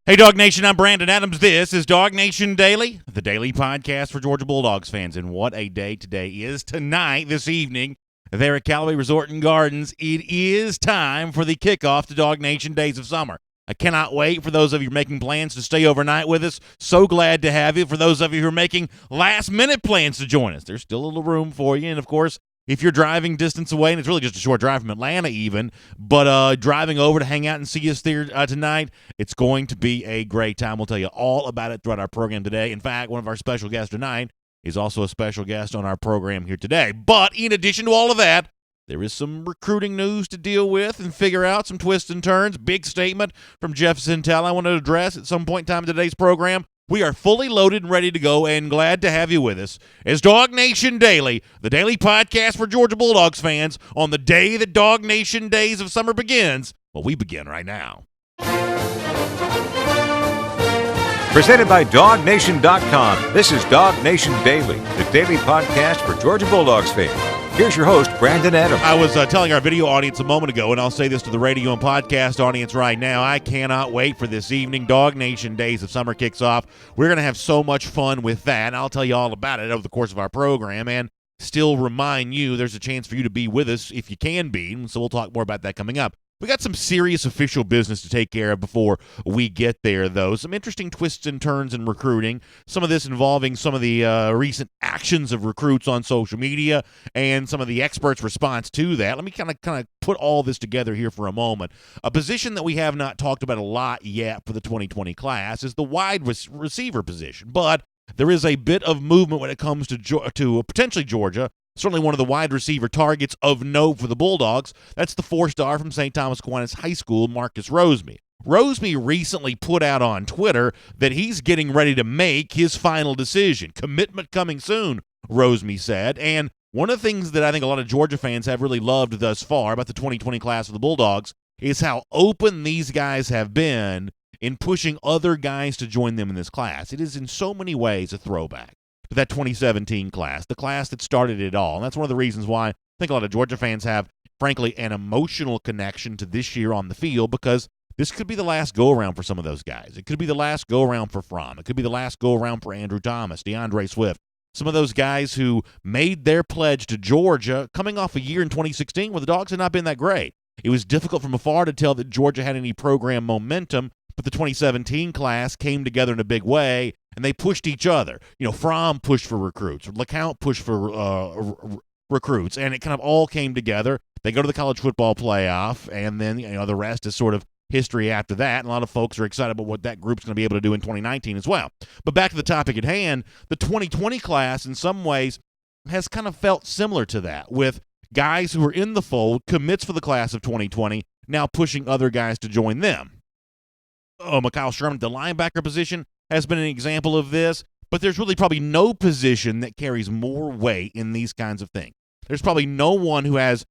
Hey, DawgNation, I'm Brandon Adams. This is DawgNation Daily, the daily podcast for Georgia Bulldogs fans. And what a day today is. Tonight, this evening, there at Callaway Resort and Gardens, it is time for the kickoff to DawgNation Days of Summer. I cannot wait for those of you making plans to stay overnight with us. So glad to have you. For those of you who are making last-minute plans to join us, there's still a little room for you. And, of course, if you're driving distance away, and it's really just a short drive from Atlanta even, but driving over to hang out and see us there tonight, it's going to be a great time. We'll tell you all about it throughout our program today. In fact, one of our special guests tonight is also a special guest on our program here today. But in addition to all of that, there is some recruiting news to deal with and figure out, some twists and turns. Big statement from Jeff Sintel I want to address at some point in time in today's program. We are fully loaded and ready to go, and glad to have you with us as DawgNation Daily, the daily podcast for Georgia Bulldogs fans on the day that DawgNation Days of Summer begins. Well, we begin right now. Presented by DawgNation.com, this is DawgNation Daily, the daily podcast for Georgia Bulldogs fans. Here's your host, Brandon Adams. I was telling our video audience a moment ago, and I'll say this to the radio and podcast audience right now. I cannot wait for this evening. DawgNation Days of Summer kicks off. We're going to have so much fun with that, and I'll tell you all about it over the course of our program, and still remind you there's a chance for you to be with us if you can be, so we'll talk more about that coming up. We got some serious official business to take care of before we get there, though. Some interesting twists and turns in recruiting. Some of this involving some of the recent actions of recruits on social media and some of the experts' response to that. Let me kind of put all this together here for a moment. A position that we have not talked about a lot yet for the 2020 class is the wide receiver position, but there is a bit of movement when it comes to potentially Georgia. Certainly one of the wide receiver targets of note for the Bulldogs. That's the four-star from St. Thomas Aquinas High School, Marcus Rosemy. Rosemy recently put out on Twitter that he's getting ready to make his final decision. Commitment coming soon, Rosemy said. And one of the things that I think a lot of Georgia fans have really loved thus far about the 2020 class of the Bulldogs is how open these guys have been in pushing other guys to join them in this class. It is in so many ways a throwback to that 2017 class, the class that started it all. And that's one of the reasons why I think a lot of Georgia fans have, frankly, an emotional connection to this year on the field, because this could be the last go-around for some of those guys. It could be the last go-around for Fromm. It could be the last go-around for Andrew Thomas, DeAndre Swift, some of those guys who made their pledge to Georgia coming off a year in 2016 where the Dogs had not been that great. It was difficult from afar to tell that Georgia had any program momentum, but the 2017 class came together in a big way, and they pushed each other. You know, Fromm pushed for recruits. LeCount pushed for recruits, and it kind of all came together. They go to the college football playoff, and then the rest is sort of history after that. And a lot of folks are excited about what that group's going to be able to do in 2019 as well. But back to the topic at hand, the 2020 class in some ways has kind of felt similar to that, with guys who are in the fold, commits for the class of 2020, now pushing other guys to join them. Mikhail Sherman, the linebacker position, has been an example of this, but there's really probably no position that carries more weight in these kinds of things. There's probably no one who has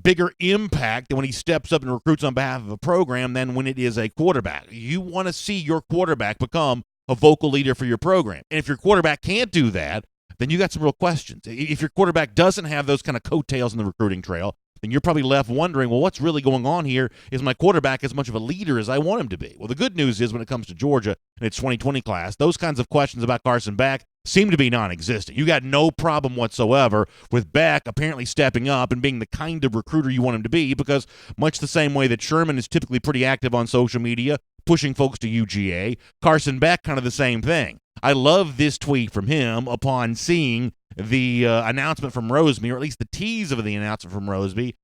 bigger impact when he steps up and recruits on behalf of a program than when it is a quarterback. You want to see your quarterback become a vocal leader for your program. And if your quarterback can't do that, then you got some real questions. If your quarterback doesn't have those kind of coattails in the recruiting trail, then you're probably left wondering, well, what's really going on here? Is my quarterback as much of a leader as I want him to be? Well, the good news is when it comes to Georgia and its 2020 class, those kinds of questions about Carson Beck seem to be non-existent. You got no problem whatsoever with Beck apparently stepping up and being the kind of recruiter you want him to be, because much the same way that Sherman is typically pretty active on social media, pushing folks to UGA, Carson Beck kind of the same thing. I love this tweet from him upon seeing the announcement from Rosemy, or at least the tease of the announcement from Rosemy.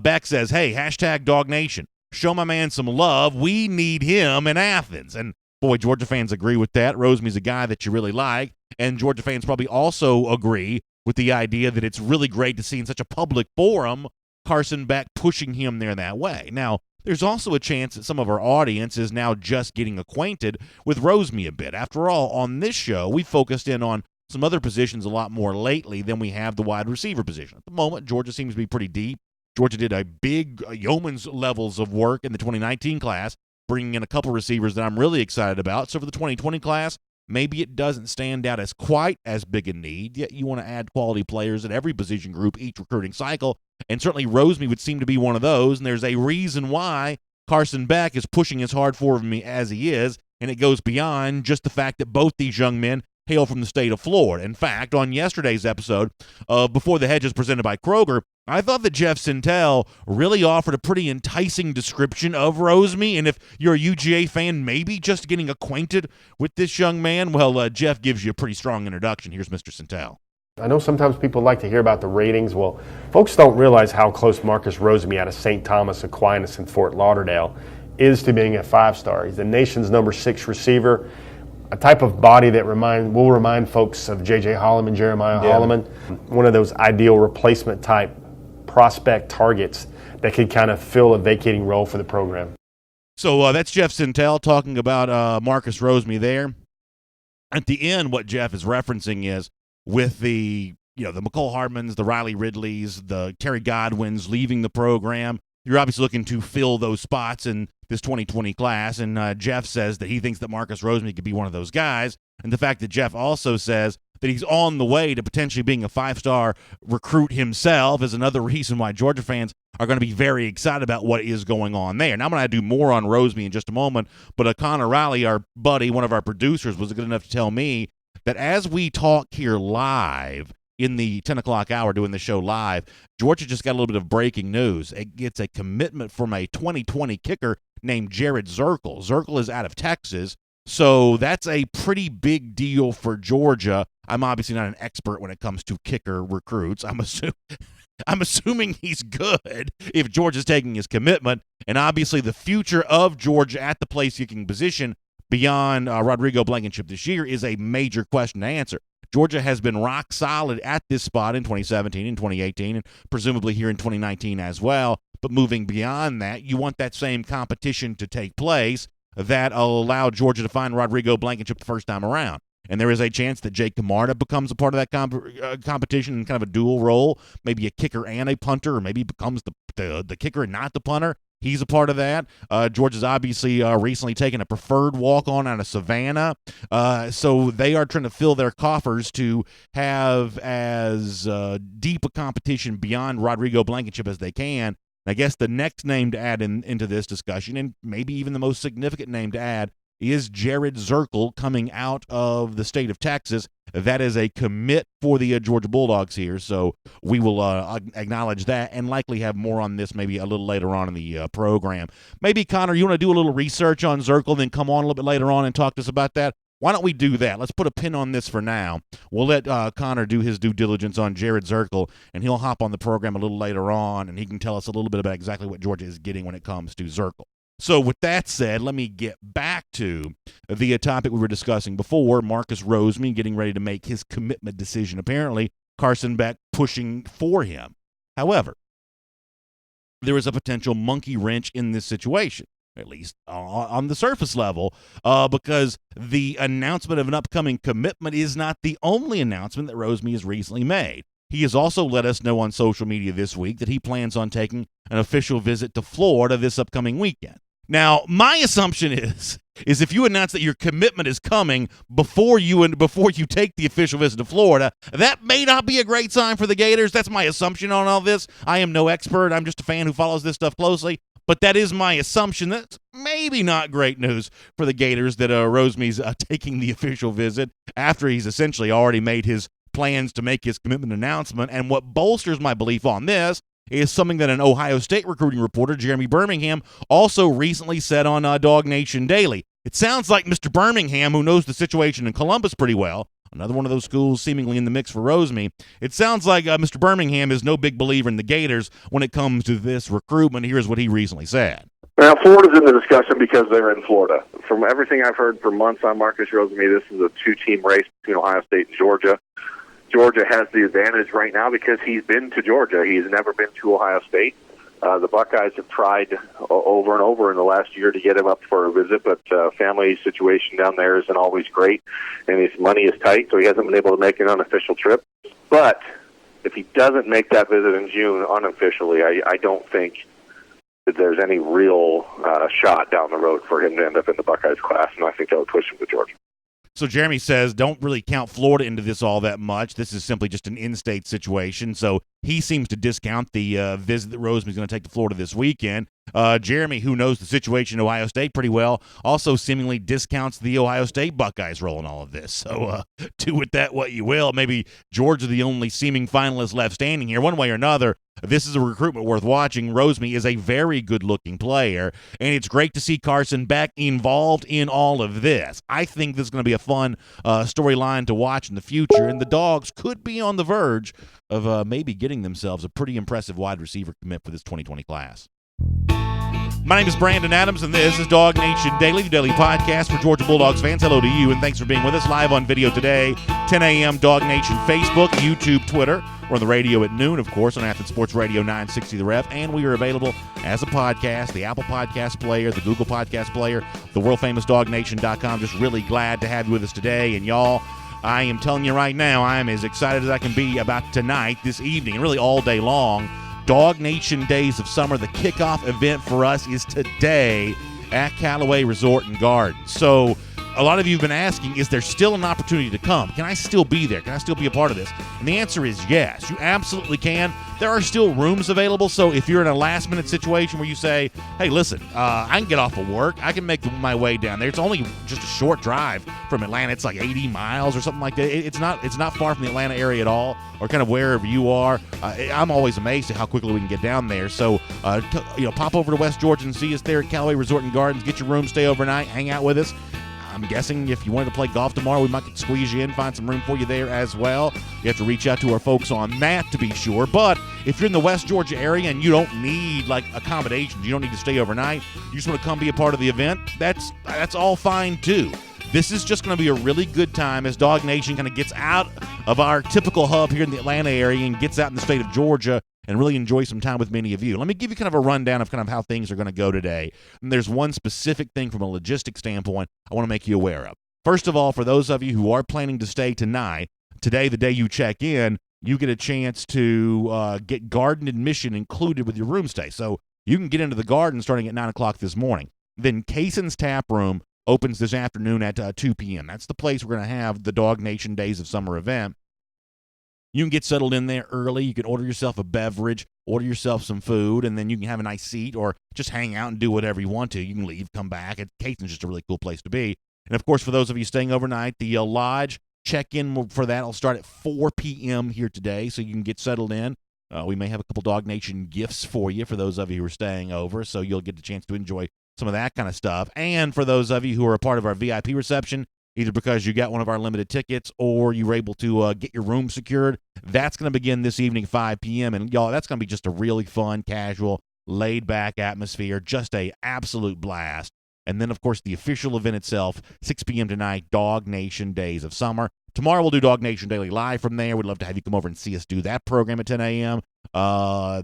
Beck says, hey, hashtag DawgNation. Show my man some love. We need him in Athens. And boy, Georgia fans agree with that. Rosemy's a guy that you really like. And Georgia fans probably also agree with the idea that it's really great to see in such a public forum Carson Beck pushing him there that way. Now, there's also a chance that some of our audience is now just getting acquainted with Rosemy a bit. After all, on this show, we focused in on some other positions a lot more lately than we have the wide receiver position. At the moment, Georgia seems to be pretty deep. Georgia did a big yeoman's levels of work in the 2019 class, bringing in a couple receivers that I'm really excited about. So for the 2020 class, maybe it doesn't stand out as quite as big a need, yet you want to add quality players at every position group each recruiting cycle, and certainly Rosemy would seem to be one of those, and there's a reason why Carson Beck is pushing as hard for me as he is. and it goes beyond just the fact that both these young men hail from the state of Florida. In fact, on yesterday's episode of Before the Hedges presented by Kroger, I thought that Jeff Sintel really offered a pretty enticing description of Rosemy, and if you're a UGA fan, maybe just getting acquainted with this young man, well, Jeff gives you a pretty strong introduction. Here's Mr. Sintel. I know sometimes people like to hear about the ratings. Well, folks don't realize how close Marcus Rosemy out of St. Thomas Aquinas in Fort Lauderdale is to being a 5-star. He's the nation's number 6 receiver, a type of body that will remind folks of J.J. Holloman, Jeremiah Holloman, one of those ideal replacement type prospect targets that could kind of fill a vacating role for the program. So that's Jeff Sintel talking about Marcus Rosemy there. At the end, what Jeff is referencing is with the McCole Hardmans, the Riley Ridleys, the Terry Godwins leaving the program, you're obviously looking to fill those spots in this 2020 class, and Jeff says that he thinks that Marcus Rosemy could be one of those guys, and the fact that Jeff also says that he's on the way to potentially being a 5-star recruit himself is another reason why Georgia fans are going to be very excited about what is going on there. Now, I'm going to do more on Rosemy in just a moment, but Connor Riley, our buddy, one of our producers, was good enough to tell me that as we talk here live in the 10 o'clock hour doing the show live, Georgia just got a little bit of breaking news. It gets a commitment from a 2020 kicker named Jared Zirkle. Zirkle is out of Texas, so that's a pretty big deal for Georgia. I'm obviously not an expert when it comes to kicker recruits. I'm assuming he's good if Georgia's taking his commitment, and obviously the future of Georgia at the place-kicking position beyond Rodrigo Blankenship this year is a major question to answer. Georgia has been rock solid at this spot in 2017 and 2018 and presumably here in 2019 as well. But moving beyond that, you want that same competition to take place that will allow Georgia to find Rodrigo Blankenship the first time around. And there is a chance that Jake Camarda becomes a part of that competition in kind of a dual role, maybe a kicker and a punter, or maybe becomes the kicker and not the punter. He's a part of that. Georgia's obviously recently taken a preferred walk-on out of Savannah. So they are trying to fill their coffers to have as deep a competition beyond Rodrigo Blankenship as they can. And I guess the next name to add into this discussion, and maybe even the most significant name to add, is Jared Zirkle coming out of the state of Texas. That is a commit for the Georgia Bulldogs here, so we will acknowledge that and likely have more on this maybe a little later on in the program. Maybe, Connor, you want to do a little research on Zirkle, then come on a little bit later on and talk to us about that? Why don't we do that? Let's put a pin on this for now. We'll let Connor do his due diligence on Jared Zirkle, and he'll hop on the program a little later on, and he can tell us a little bit about exactly what Georgia is getting when it comes to Zirkle. So with that said, let me get back to the topic we were discussing before, Marcus Rosemy getting ready to make his commitment decision. Apparently, Carson Beck pushing for him. However, there is a potential monkey wrench in this situation, at least on the surface level, because the announcement of an upcoming commitment is not the only announcement that Rosemy has recently made. He has also let us know on social media this week that he plans on taking an official visit to Florida this upcoming weekend. Now, my assumption is if you announce that your commitment is coming before you take the official visit to Florida, that may not be a great sign for the Gators. That's my assumption on all this. I am no expert. I'm just a fan who follows this stuff closely. But that is my assumption. That's maybe not great news for the Gators that Rosemy's taking the official visit after he's essentially already made his plans to make his commitment announcement. And what bolsters my belief on this is something that an Ohio State recruiting reporter, Jeremy Birmingham, also recently said on DawgNation Daily. It sounds like Mr. Birmingham, who knows the situation in Columbus pretty well, another one of those schools seemingly in the mix for Rosemy, it sounds like Mr. Birmingham is no big believer in the Gators when it comes to this recruitment. Here's what he recently said. Now, Florida's in the discussion because they're in Florida. From everything I've heard for months on Marcus Rosemy, this is a two-team race between Ohio State and Georgia. Georgia has the advantage right now because he's been to Georgia. He's never been to Ohio State. The Buckeyes have tried over and over in the last year to get him up for a visit, but family situation down there isn't always great, and his money is tight, so he hasn't been able to make an unofficial trip. But if he doesn't make that visit in June unofficially, I don't think that there's any real shot down the road for him to end up in the Buckeyes class, and I think that would push him to Georgia. So Jeremy says don't really count Florida into this all that much. This is simply just an in-state situation. So he seems to discount the visit that Rosemy's going to take to Florida this weekend. Jeremy, who knows the situation at Ohio State pretty well, also seemingly discounts the Ohio State Buckeyes role in all of this. So do with that what you will. Maybe Georgia the only seeming finalist left standing here. One way or another, this is a recruitment worth watching. Rosemy is a very good-looking player, and it's great to see Carson Beck involved in all of this. I think this is going to be a fun storyline to watch in the future, and the Dogs could be on the verge of maybe getting themselves a pretty impressive wide receiver commit for this 2020 class. My name is Brandon Adams, and this is DawgNation Daily, the daily podcast for Georgia Bulldogs fans. Hello to you, and thanks for being with us live on video today, 10 a.m. DawgNation Facebook, YouTube, Twitter. We're on the radio at noon, of course, on Athens Sports Radio 960 The Ref, and we are available as a podcast, the Apple Podcast Player, the Google Podcast Player, the world-famous DawgNation.com. Just really glad to have you with us today, and y'all, I am telling you right now, I am as excited as I can be about tonight, this evening, and really all day long. DawgNation Days of Summer, the kickoff event for us is today at Callaway Resort and Gardens. So a lot of you have been asking, is there still an opportunity to come? Can I still be there? Can I still be a part of this? And the answer is yes. You absolutely can. There are still rooms available, so if you're in a last-minute situation where you say, hey, listen, I can get off of work. I can make my way down there. It's only just a short drive from Atlanta. It's like 80 miles or something like that. It's not far from the Atlanta area at all, or kind of wherever you are. I'm always amazed at how quickly we can get down there. So, pop over to West Georgia and see us there at Callaway Resort and Gardens. Get your room, stay overnight, hang out with us. I'm guessing if you wanted to play golf tomorrow, we might could squeeze you in, find some room for you there as well. You have to reach out to our folks on that to be sure. But if you're in the West Georgia area and you don't need like accommodations, you don't need to stay overnight, you just want to come be a part of the event, that's all fine too. This is just going to be a really good time as DawgNation kind of gets out of our typical hub here in the Atlanta area and gets out in the state of Georgia and really enjoy some time with many of you. Let me give you kind of a rundown of kind of how things are going to go today. And there's one specific thing from a logistic standpoint I want to make you aware of. First of all, for those of you who are planning to stay tonight, today, the day you check in, you get a chance to get garden admission included with your room stay. So you can get into the garden starting at 9 o'clock this morning. Then Cason's Tap Room opens this afternoon at 2 p.m. That's the place we're going to have the DawgNation Days of Summer event. You can get settled in there early. You can order yourself a beverage, order yourself some food, and then you can have a nice seat or just hang out and do whatever you want to. You can leave, come back. Cason's just a really cool place to be. And, of course, for those of you staying overnight, the lodge check-in for that will start at 4 p.m. here today, so you can get settled in. We may have a couple DawgNation gifts for you for those of you who are staying over, so you'll get the chance to enjoy some of that kind of stuff. And for those of you who are a part of our VIP reception, either because you got one of our limited tickets or you were able to get your room secured, that's going to begin this evening, 5 p.m. And, y'all, that's going to be just a really fun, casual, laid-back atmosphere, just a absolute blast. And then, of course, the official event itself, 6 p.m. tonight, DawgNation Days of Summer. Tomorrow we'll do DawgNation Daily live from there. We'd love to have you come over and see us do that program at 10 a.m.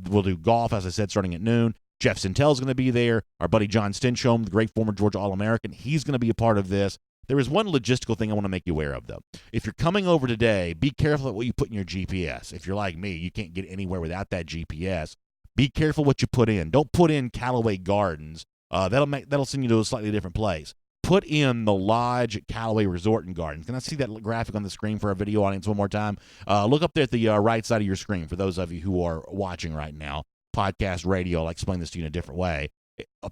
We'll do golf, as I said, starting at noon. Jeff Sintel's going to be there. Our buddy John Stinchcomb, the great former Georgia All-American, he's going to be a part of this. There is one logistical thing I want to make you aware of, though. If you're coming over today, be careful at what you put in your GPS. If you're like me, you can't get anywhere without that GPS. Be careful what you put in. Don't put in Callaway Gardens. That'll send you to a slightly different place. Put in the lodge at Callaway Resort and Gardens. Can I see that graphic on the screen for our video audience one more time? Look up there at the right side of your screen for those of you who are watching right now. Podcast, radio, I'll explain this to you in a different way.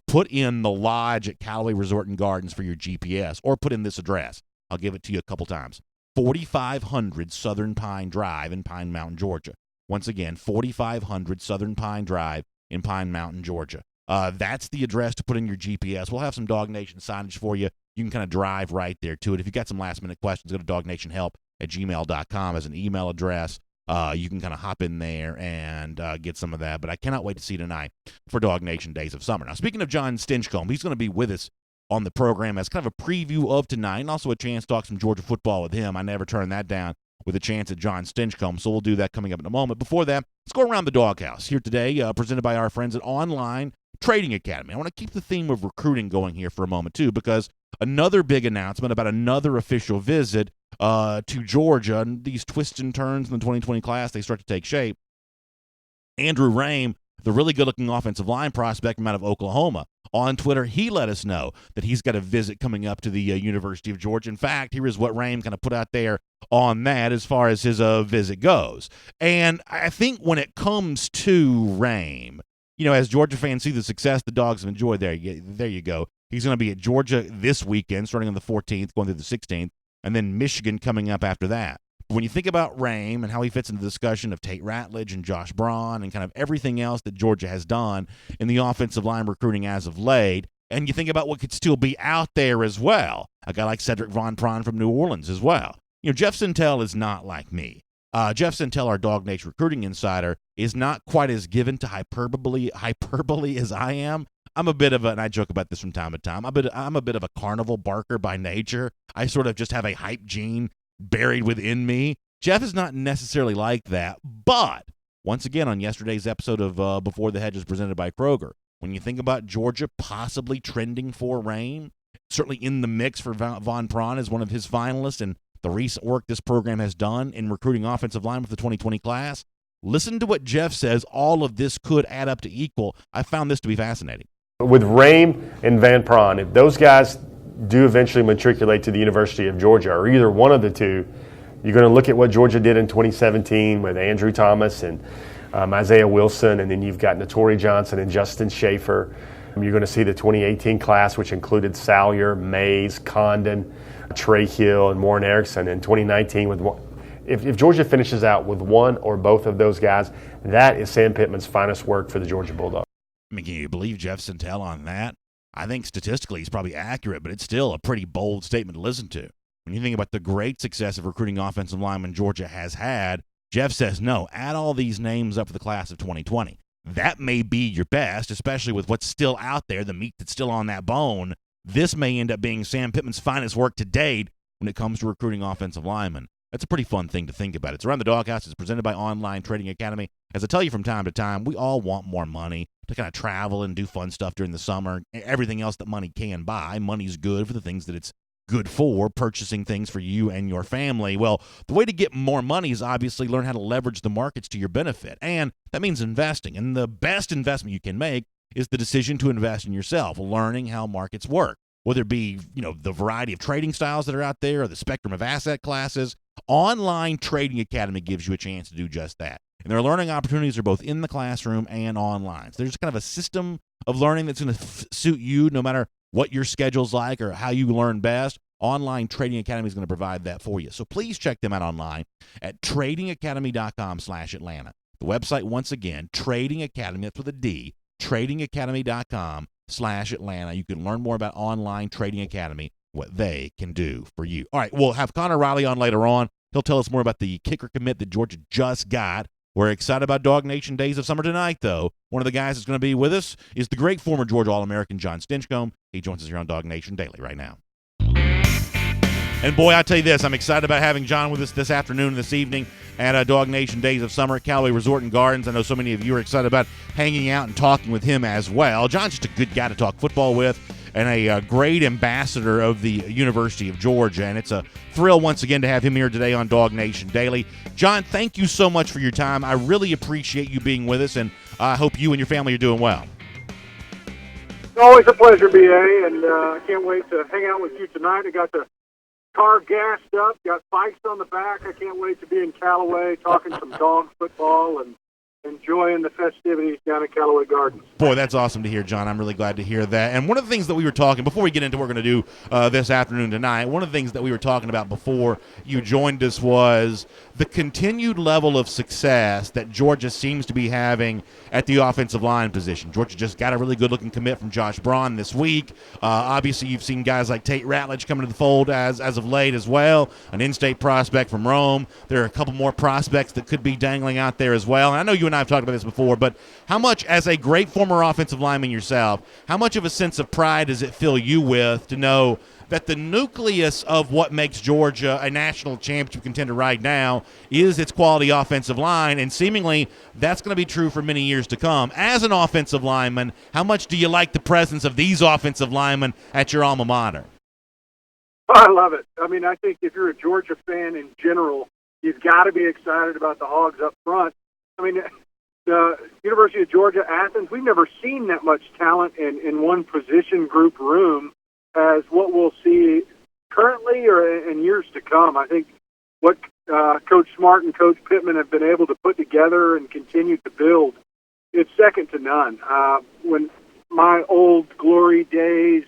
Put in the lodge at Callaway Resort and Gardens for your GPS, or put in this address. I'll give it to you a couple times. 4500 Southern Pine Drive in Pine Mountain, Georgia. Once again, 4500 Southern Pine Drive in Pine Mountain, Georgia. That's the address to put in your GPS. We'll have some DawgNation signage for you. You can kind of drive right there to it. If you've got some last-minute questions, go to DawgNationHelp@gmail.com as an email address. You can kind of hop in there and get some of that. But I cannot wait to see you tonight for DawgNation Days of Summer. Now, speaking of John Stinchcomb, he's going to be with us on the program as kind of a preview of tonight and also a chance to talk some Georgia football with him. I never turn that down with a chance at John Stinchcomb, so we'll do that coming up in a moment. Before that, let's go around the doghouse here today, presented by our friends at Online Trading Academy. I want to keep the theme of recruiting going here for a moment, too, because another big announcement about another official visit to Georgia, and these twists and turns in the 2020 class, they start to take shape. Andrew Rame, the really good-looking offensive line prospect from out of Oklahoma, on Twitter, he let us know that he's got a visit coming up to the University of Georgia. In fact, here is what Rame kind of put out there on that as far as his visit goes. And I think when it comes to Rame, as Georgia fans see the success the Dogs have enjoyed, there you go. He's going to be at Georgia this weekend, starting on the 14th, going through the 16th, and then Michigan coming up after that. But when you think about Rame and how he fits into the discussion of Tate Ratledge and Josh Braun and kind of everything else that Georgia has done in the offensive line recruiting as of late, and you think about what could still be out there as well, a guy like Cedric Von Pron from New Orleans as well. Jeff Sintel is not like me. Jeff Sintel, our DawgNation recruiting insider, is not quite as given to hyperbole as I am. I'm a bit of and I joke about this from time to time, I'm a bit of a carnival barker by nature. I sort of just have a hype gene buried within me. Jeff is not necessarily like that, but once again, on yesterday's episode of Before the Hedges presented by Kroger, when you think about Georgia possibly trending for rain, certainly in the mix for Von Pron as one of his finalists, and the recent work this program has done in recruiting offensive line with the 2020 class, listen to what Jeff says all of this could add up to equal. I found this to be fascinating. With Rame and Van Pron, if those guys do eventually matriculate to the University of Georgia, or either one of the two, you're going to look at what Georgia did in 2017 with Andrew Thomas and Isaiah Wilson, and then you've got Notori Johnson and Justin Schaefer. You're going to see the 2018 class, which included Salyer, Mays, Condon, Trey Hill, and Warren Erickson. In 2019, if Georgia finishes out with one or both of those guys, that is Sam Pittman's finest work for the Georgia Bulldogs. I mean, can you believe Jeff Sintel on that? I think statistically he's probably accurate, but it's still a pretty bold statement to listen to. When you think about the great success of recruiting offensive linemen Georgia has had, Jeff says, no, add all these names up for the class of 2020. That may be your best, especially with what's still out there, the meat that's still on that bone. This may end up being Sam Pittman's finest work to date when it comes to recruiting offensive linemen. That's a pretty fun thing to think about. It's Around the Doghouse. It's presented by Online Trading Academy. As I tell you from time to time, we all want more money to kind of travel and do fun stuff during the summer. Everything else that money can buy. Money's good for the things that it's good for, purchasing things for you and your family. Well, the way to get more money is obviously learn how to leverage the markets to your benefit. And that means investing. And the best investment you can make is the decision to invest in yourself, learning how markets work. Whether it be, the variety of trading styles that are out there or the spectrum of asset classes, Online Trading Academy gives you a chance to do just that. And their learning opportunities are both in the classroom and online. So there's kind of a system of learning that's going to suit you no matter what your schedule's like or how you learn best. Online Trading Academy is going to provide that for you. So please check them out online at tradingacademy.com/Atlanta. The website, once again, Trading Academy, that's with a D, tradingacademy.com/Atlanta. You can learn more about Online Trading Academy, what they can do for you. All right, we'll have Connor Riley on later on. He'll tell us more about the kicker commit that Georgia just got. We're excited about DawgNation Days of Summer tonight, though. One of the guys that's going to be with us is the great former Georgia All-American John Stinchcomb. He joins us here on DawgNation Daily right now. And boy, I tell you this, I'm excited about having John with us this afternoon and this evening at DawgNation Days of Summer at Callaway Resort and Gardens. I know so many of you are excited about hanging out and talking with him as well. John's just a good guy to talk football with and a great ambassador of the University of Georgia. And it's a thrill once again to have him here today on DawgNation Daily. John, thank you so much for your time. I really appreciate you being with us, and I hope you and your family are doing well. It's always a pleasure, B.A., and I can't wait to hang out with you tonight. I got the car gassed up, got bikes on the back. I can't wait to be in Callaway talking some dog football and enjoying the festivities down at Callaway Gardens. Boy, that's awesome to hear, John. I'm really glad to hear that. And one of the things that we were talking, before we get into what we're going to do this afternoon tonight, one of the things that we were talking about before you joined us was the continued level of success that Georgia seems to be having at the offensive line position. Georgia just got a really good-looking commit from Josh Braun this week. Obviously, you've seen guys like Tate Ratledge coming to the fold as of late as well, an in-state prospect from Rome. There are a couple more prospects that could be dangling out there as well. And I know you and I have talked about this before, but how much, as a great former offensive lineman yourself, how much of a sense of pride does it fill you with to know that the nucleus of what makes Georgia a national championship contender right now is its quality offensive line, and seemingly that's going to be true for many years to come. As an offensive lineman, how much do you like the presence of these offensive linemen at your alma mater? I love it. I mean, I think if you're a Georgia fan in general, you've got to be excited about the Hogs up front. I mean, the University of Georgia, Athens, we've never seen that much talent in one position group room as what we'll see currently or in years to come. I think what Coach Smart and Coach Pittman have been able to put together and continue to build it's second to none. When my old glory days,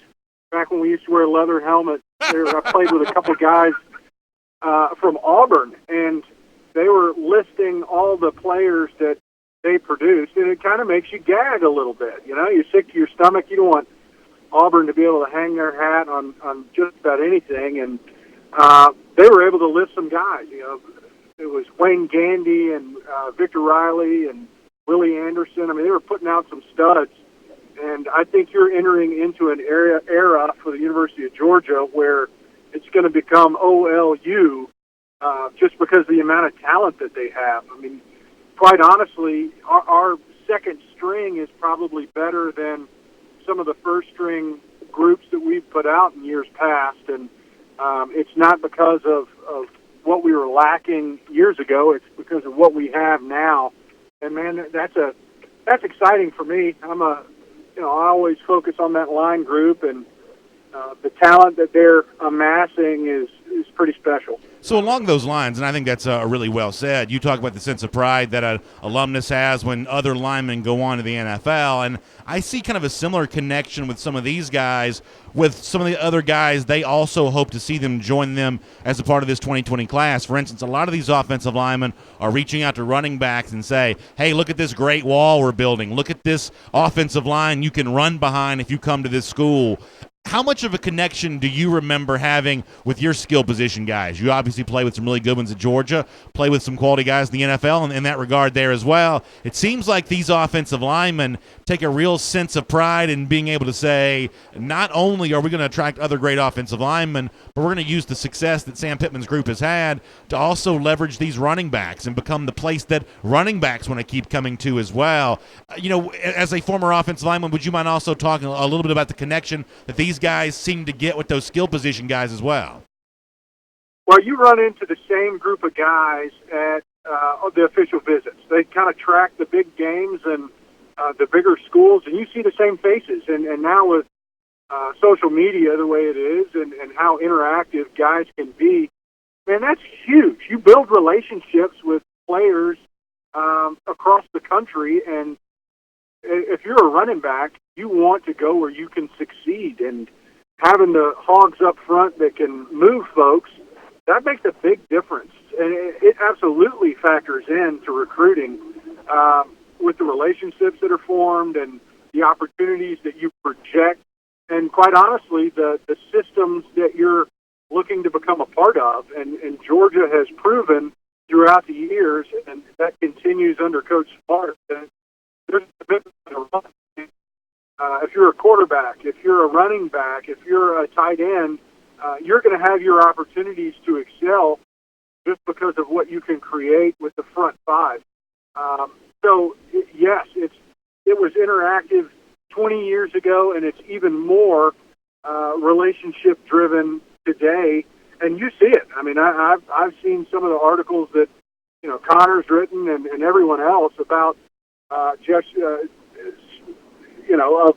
back when we used to wear leather helmets, I played with a couple of guys from Auburn, and they were listing all the players that they produced, and it kind of makes you gag a little bit. You know, you're sick to your stomach. You don't want Auburn to be able to hang their hat on just about anything, and they were able to list some guys. You know, it was Wayne Gandy and Victor Riley and Willie Anderson. I mean, they were putting out some studs, and I think you're entering into an era for the University of Georgia where it's going to become OLU just because of the amount of talent that they have. I mean, quite honestly, our second string is probably better than some of the first string groups that we've put out in years past, and it's not because of what we were lacking years ago. It's because of what we have now, and man, that's exciting for me. I always focus on that line group, and the talent that they're amassing is pretty special. So along those lines, and I think that's really well said, you talk about the sense of pride that an alumnus has when other linemen go on to the NFL, and I see kind of a similar connection with some of these guys. With some of the other guys, they also hope to see them join them as a part of this 2020 class. For instance, a lot of these offensive linemen are reaching out to running backs and say, hey, look at this great wall we're building. Look at this offensive line you can run behind if you come to this school. How much of a connection do you remember having with your skill position guys? You obviously play with some really good ones at Georgia, play with some quality guys in the NFL, and in that regard there as well. It seems like these offensive linemen take a real sense of pride in being able to say, not only are we going to attract other great offensive linemen, but we're going to use the success that Sam Pittman's group has had to also leverage these running backs and become the place that running backs want to keep coming to as well. As a former offensive lineman, would you mind also talking a little bit about the connection that these guys seem to get with those skill position guys as well? Well, you run into the same group of guys at the official visits. They kind of track the big games and the bigger schools, and you see the same faces. And now with social media the way it is and how interactive guys can be, man, that's huge. You build relationships with players across the country, and if you're a running back, you want to go where you can succeed. And having the hogs up front that can move folks, that makes a big difference. And it absolutely factors into recruiting with the relationships that are formed and the opportunities that you project. And quite honestly, the systems that you're looking to become a part of. And Georgia has proven throughout the years, and that continues under Coach Smart, that there's a bit of a run. If you're a quarterback, if you're a running back, if you're a tight end, you're going to have your opportunities to excel just because of what you can create with the front five. So, yes, it was interactive 20 years ago, and it's even more relationship-driven today, and you see it. I mean, I've seen some of the articles that Connor's written and everyone else about just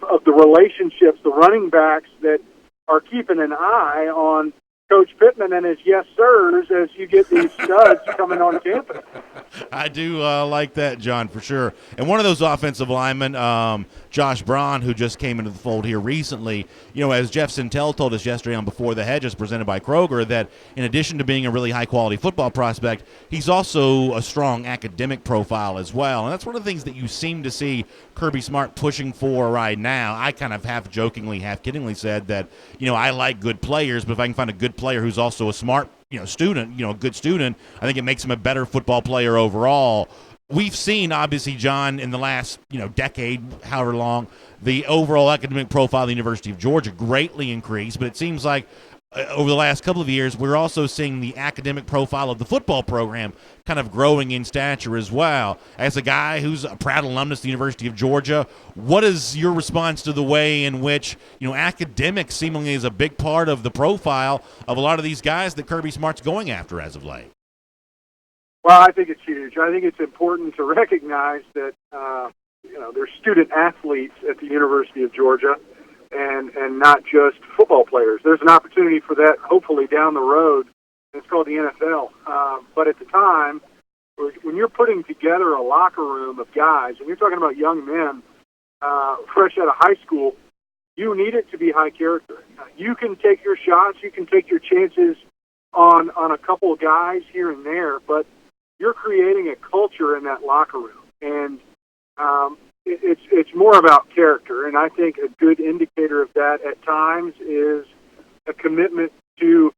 of the relationships, the running backs that are keeping an eye on Coach Pittman and his yes sirs as you get these studs coming on campus. I do like that, John, for sure. And one of those offensive linemen, Josh Braun, who just came into the fold here recently, as Jeff Sintel told us yesterday on Before the Hedges presented by Kroger, that in addition to being a really high-quality football prospect, he's also a strong academic profile as well. And that's one of the things that you seem to see Kirby Smart pushing for right now. I kind of half-jokingly, half-kiddingly said that, I like good players, but if I can find a good player who's also a smart student, a good student, I think it makes him a better football player overall. We've seen, obviously, John, in the last, decade, however long, the overall academic profile of the University of Georgia greatly increase, but it seems like over the last couple of years, we're also seeing the academic profile of the football program kind of growing in stature as well. As a guy who's a proud alumnus of the University of Georgia, what is your response to the way in which, academics seemingly is a big part of the profile of a lot of these guys that Kirby Smart's going after as of late? Well, I think it's huge. I think it's important to recognize that, there's student athletes at the University of Georgia and not just football players. There's an opportunity for that hopefully down the road. It's called the NFL. But at the time, when you're putting together a locker room of guys, and you're talking about young men fresh out of high school, you need it to be high character. You can take your shots, you can take your chances on a couple of guys here and there, but you're creating a culture in that locker room, and it's more about character. And I think a good indicator of that at times is a commitment to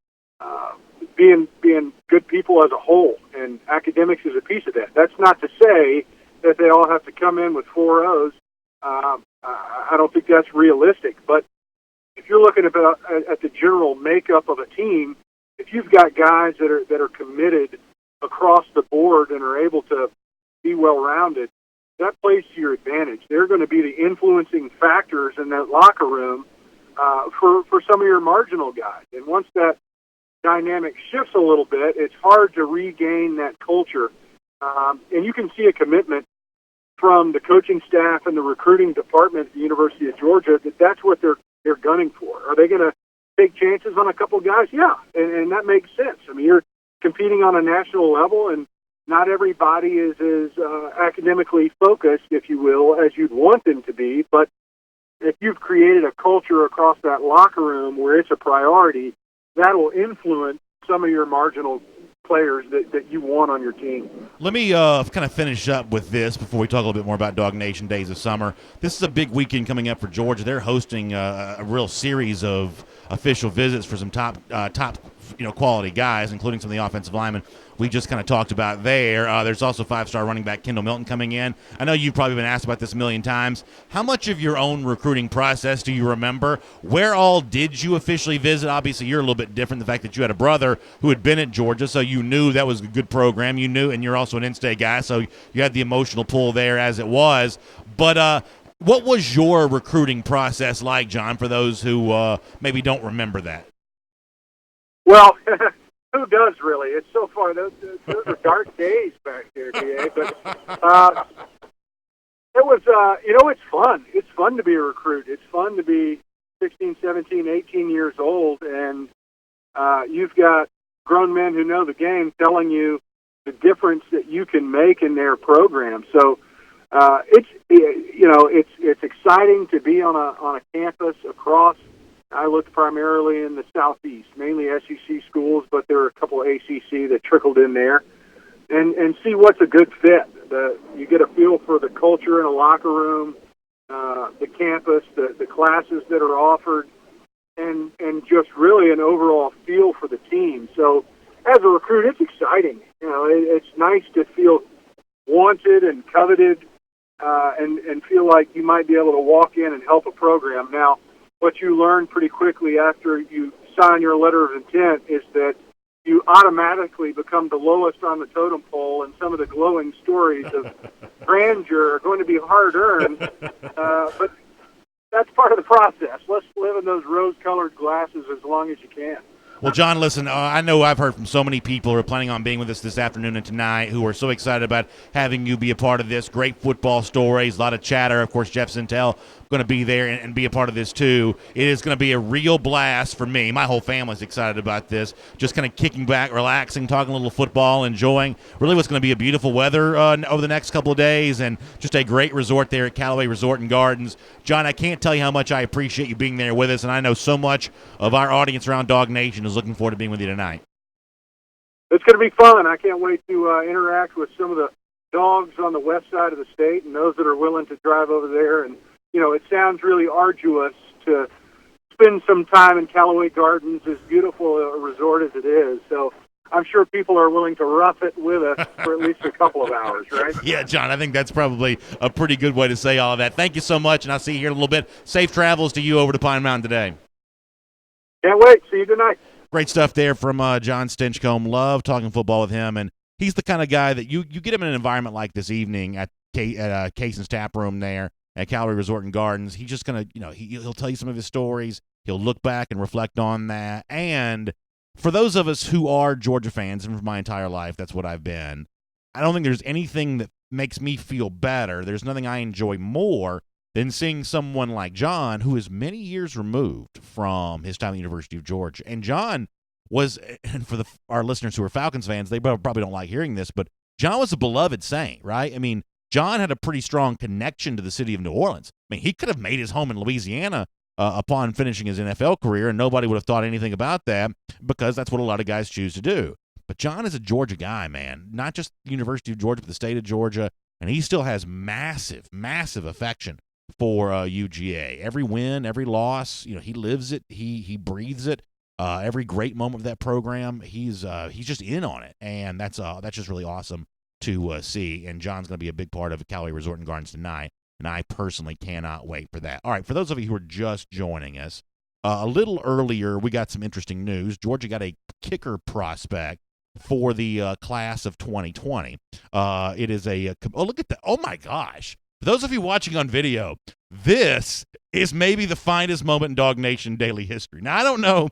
being good people as a whole, and academics is a piece of that. That's not to say that they all have to come in with 4 O's. I don't think that's realistic. But if you're looking at the general makeup of a team, if you've got guys that are committed across the board and are able to be well-rounded, that plays to your advantage. They're going to be the influencing factors in that locker room for some of your marginal guys. And once that dynamic shifts a little bit, it's hard to regain that culture. And you can see a commitment from the coaching staff and the recruiting department at the University of Georgia that's what they're gunning for. Are they going to take chances on a couple guys? Yeah, and that makes sense. I mean, you're competing on a national level, and not everybody is as academically focused, if you will, as you'd want them to be. But if you've created a culture across that locker room where it's a priority, that will influence some of your marginal players that you want on your team. Let me kind of finish up with this before we talk a little bit more about DawgNation Days of Summer. This is a big weekend coming up for Georgia. They're hosting a real series of official visits for some top quality guys, including some of the offensive linemen we just kind of talked about there. There's also 5-star running back Kendall Milton coming in. I know you've probably been asked about this a million times. How much of your own recruiting process do you remember? Where all did you officially visit? Obviously, you're a little bit different. The fact that you had a brother who had been at Georgia, so you knew that was a good program. You knew, and you're also an in-state guy, so you had the emotional pull there as it was. But what was your recruiting process like, John, for those who maybe don't remember that? Well, who does really? It's so far. Those are dark days back there, DA. But it was, it's fun. It's fun to be a recruit. It's fun to be 16, 17, 18 years old, and you've got grown men who know the game telling you the difference that you can make in their program. So it's exciting to be on a campus across. I looked primarily in the southeast, mainly SEC schools, but there are a couple of ACC that trickled in there, and see what's a good fit. You get a feel for the culture in a locker room, the campus, the classes that are offered, and just really an overall feel for the team. So as a recruit, it's exciting. It's nice to feel wanted and coveted, and feel like you might be able to walk in and help a program. Now, what you learn pretty quickly after you sign your letter of intent is that you automatically become the lowest on the totem pole, and some of the glowing stories of grandeur are going to be hard-earned, but that's part of the process. Let's live in those rose-colored glasses as long as you can. Well, John, listen, I know I've heard from so many people who are planning on being with us this afternoon and tonight who are so excited about having you be a part of this. Great football stories, a lot of chatter. Of course, Jeff Sintel going to be there and be a part of this too. It is going to be a real blast for me. My whole family's excited about this. Just kind of kicking back, relaxing, talking a little football, enjoying really what's going to be a beautiful weather over the next couple of days, and just a great resort there at Callaway Resort and Gardens. John, I can't tell you how much I appreciate you being there with us, and I know so much of our audience around DawgNation is looking forward to being with you tonight. It's going to be fun. I can't wait to interact with some of the dogs on the west side of the state and those that are willing to drive over there. And, it sounds really arduous to spend some time in Callaway Gardens, as beautiful a resort as it is. So I'm sure people are willing to rough it with us for at least a couple of hours, right? Yeah, John, I think that's probably a pretty good way to say all of that. Thank you so much, and I'll see you here in a little bit. Safe travels to you over to Pine Mountain today. Can't wait. See you tonight. Great stuff there from John Stinchcomb. Love talking football with him, and he's the kind of guy that you get him in an environment like this evening at Cason's Tap Room there at Callaway Resort and Gardens. He's just going to, he'll tell you some of his stories. He'll look back and reflect on that. And for those of us who are Georgia fans, and for my entire life, that's what I've been, I don't think there's anything that makes me feel better. There's nothing I enjoy more than seeing someone like John, who is many years removed from his time at the University of Georgia. And John was, and for our listeners who are Falcons fans, they probably don't like hearing this, but John was a beloved Saint, right? I mean, John had a pretty strong connection to the city of New Orleans. I mean, he could have made his home in Louisiana upon finishing his NFL career, and nobody would have thought anything about that because that's what a lot of guys choose to do. But John is a Georgia guy, man, not just the University of Georgia, but the state of Georgia, and he still has massive, massive affection for UGA. Every win, every loss, he lives it, he breathes it. Every great moment of that program, he's just in on it, and that's just really awesome to see. And John's going to be a big part of Callaway Resort and Gardens tonight, and I personally cannot wait for that. All right, for those of you who are just joining us, a little earlier we got some interesting news. Georgia got a kicker prospect for the class of 2020. It is look at that! Oh my gosh! For those of you watching on video, this is maybe the finest moment in DawgNation daily history. Now I don't know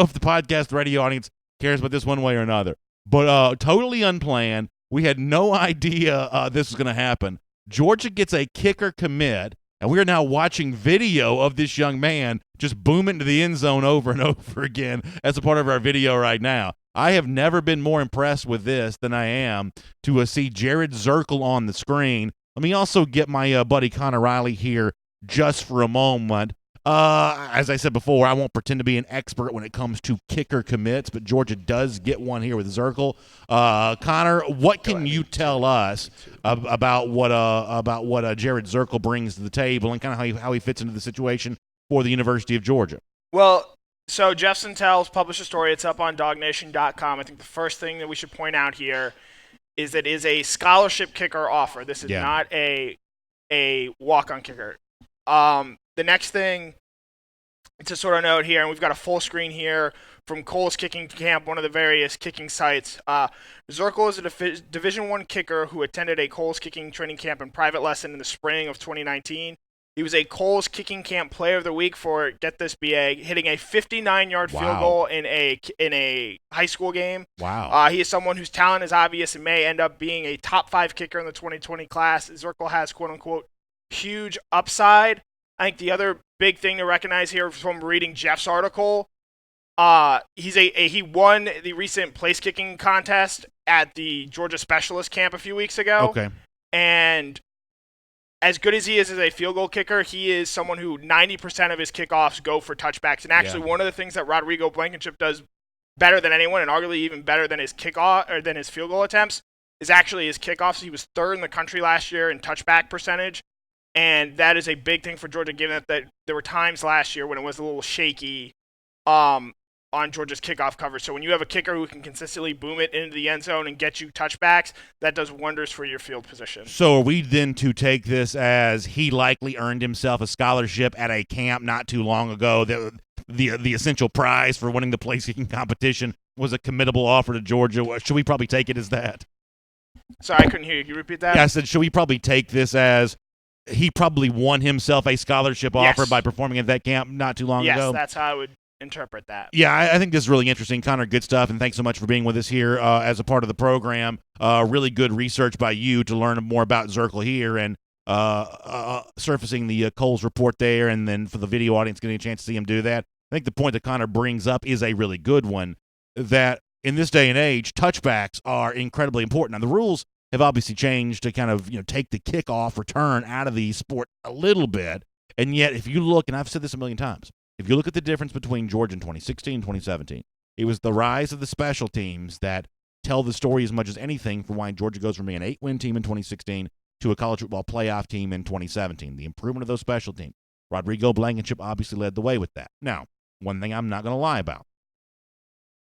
if the podcast radio audience cares about this one way or another, but totally unplanned. We had no idea this was going to happen. Georgia gets a kicker commit, and we are now watching video of this young man just boom into the end zone over and over again as a part of our video right now. I have never been more impressed with this than I am to see Jared Zirkle on the screen. Let me also get my buddy Connor Riley here just for a moment. As I said before, I won't pretend to be an expert when it comes to kicker commits, but Georgia does get one here with Zirkle. Connor, what can you tell us about what Jared Zirkle brings to the table and kind of how he fits into the situation for the University of Georgia? Well, so Jeff Sentell's published a story. It's up on DawgNation.com. I think the first thing that we should point out here is that it is a scholarship kicker offer. This is not a walk-on kicker. The next thing to sort of note here, and we've got a full screen here from Cole's Kicking Camp, one of the various kicking sites. Zirkle is a Division I kicker who attended a Cole's Kicking training camp and private lesson in the spring of 2019. He was a Cole's Kicking Camp Player of the Week for, get this, BA, hitting a 59-yard field goal in a high school game. Wow. He is someone whose talent is obvious and may end up being a top 5 kicker in the 2020 class. Zirkle has, quote-unquote, huge upside. I think the other big thing to recognize here from reading Jeff's article, he won the recent place kicking contest at the Georgia Specialist Camp a few weeks ago. Okay. And as good as he is as a field goal kicker, he is someone who 90% of his kickoffs go for touchbacks. And actually, one of the things that Rodrigo Blankenship does better than anyone, and arguably even better than his kickoff or than his field goal attempts, is actually his kickoffs. He was third in the country last year in touchback percentage. And that is a big thing for Georgia, given that there were times last year when it was a little shaky on Georgia's kickoff coverage. So when you have a kicker who can consistently boom it into the end zone and get you touchbacks, that does wonders for your field position. So are we then to take this as he likely earned himself a scholarship at a camp not too long ago? The essential prize for winning the place kicking competition was a committable offer to Georgia. Should we probably take it as that? Sorry, I couldn't hear you. Can you repeat that? Yeah, I said, should we probably take this as he probably won himself a scholarship offer by performing at that camp not too long ago? Yes, that's how I would interpret that. Yeah, I think this is really interesting. Connor, good stuff, and thanks so much for being with us here as a part of the program. Really good research by you to learn more about Zirkle here and surfacing the Coles report there, and then for the video audience getting a chance to see him do that. I think the point that Connor brings up is a really good one, that in this day and age, touchbacks are incredibly important. Now, the rules have obviously changed to kind of take the kickoff return out of the sport a little bit, and yet if you look, and I've said this a million times, if you look at the difference between Georgia in 2016 and 2017, it was the rise of the special teams that tell the story as much as anything for why Georgia goes from being an 8-win team in 2016 to a college football playoff team in 2017. The improvement of those special teams. Rodrigo Blankenship obviously led the way with that. Now, one thing I'm not going to lie about.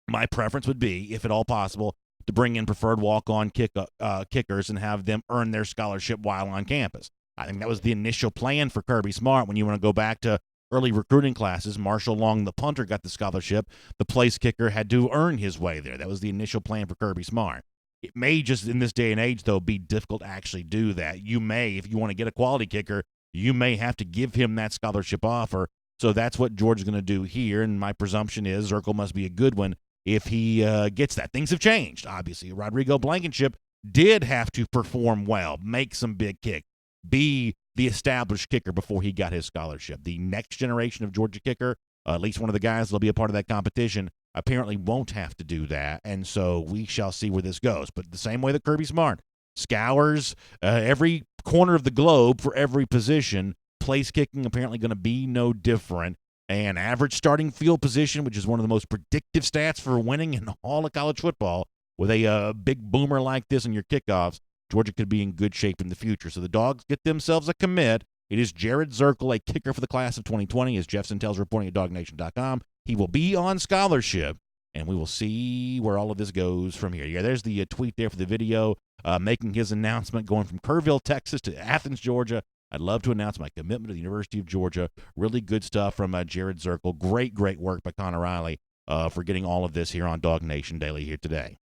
My preference would be, if at all possible, to bring in preferred walk-on kickers and have them earn their scholarship while on campus. I think that was the initial plan for Kirby Smart. When you want to go back to early recruiting classes, Marshall Long, the punter, got the scholarship. The place kicker had to earn his way there. That was the initial plan for Kirby Smart. It may just, in this day and age, though, be difficult to actually do that. You may, if you want to get a quality kicker, you may have to give him that scholarship offer. So that's what Georgia's going to do here, and my presumption is Zirkle must be a good one if he gets that. Things have changed, obviously. Rodrigo Blankenship did have to perform well, make some big kick, be the established kicker before he got his scholarship. The next generation of Georgia kicker, at least one of the guys that'll be a part of that competition, apparently won't have to do that, and so we shall see where this goes. But the same way that Kirby Smart scours every corner of the globe for every position, place kicking apparently going to be no different. And average starting field position, which is one of the most predictive stats for winning in all of college football, with a big boomer like this in your kickoffs, Georgia could be in good shape in the future. So the Dogs get themselves a commit. It is Jared Zirkle, a kicker for the class of 2020, as Jeff Sintel's reporting at DawgNation.com. He will be on scholarship, and we will see where all of this goes from here. Yeah, there's the tweet there for the video, making his announcement, going from Kerrville, Texas to Athens, Georgia. I'd love to announce my commitment to the University of Georgia. Really good stuff from Jared Zirkle. Great work by Connor Riley for getting all of this here on DawgNation Daily here today.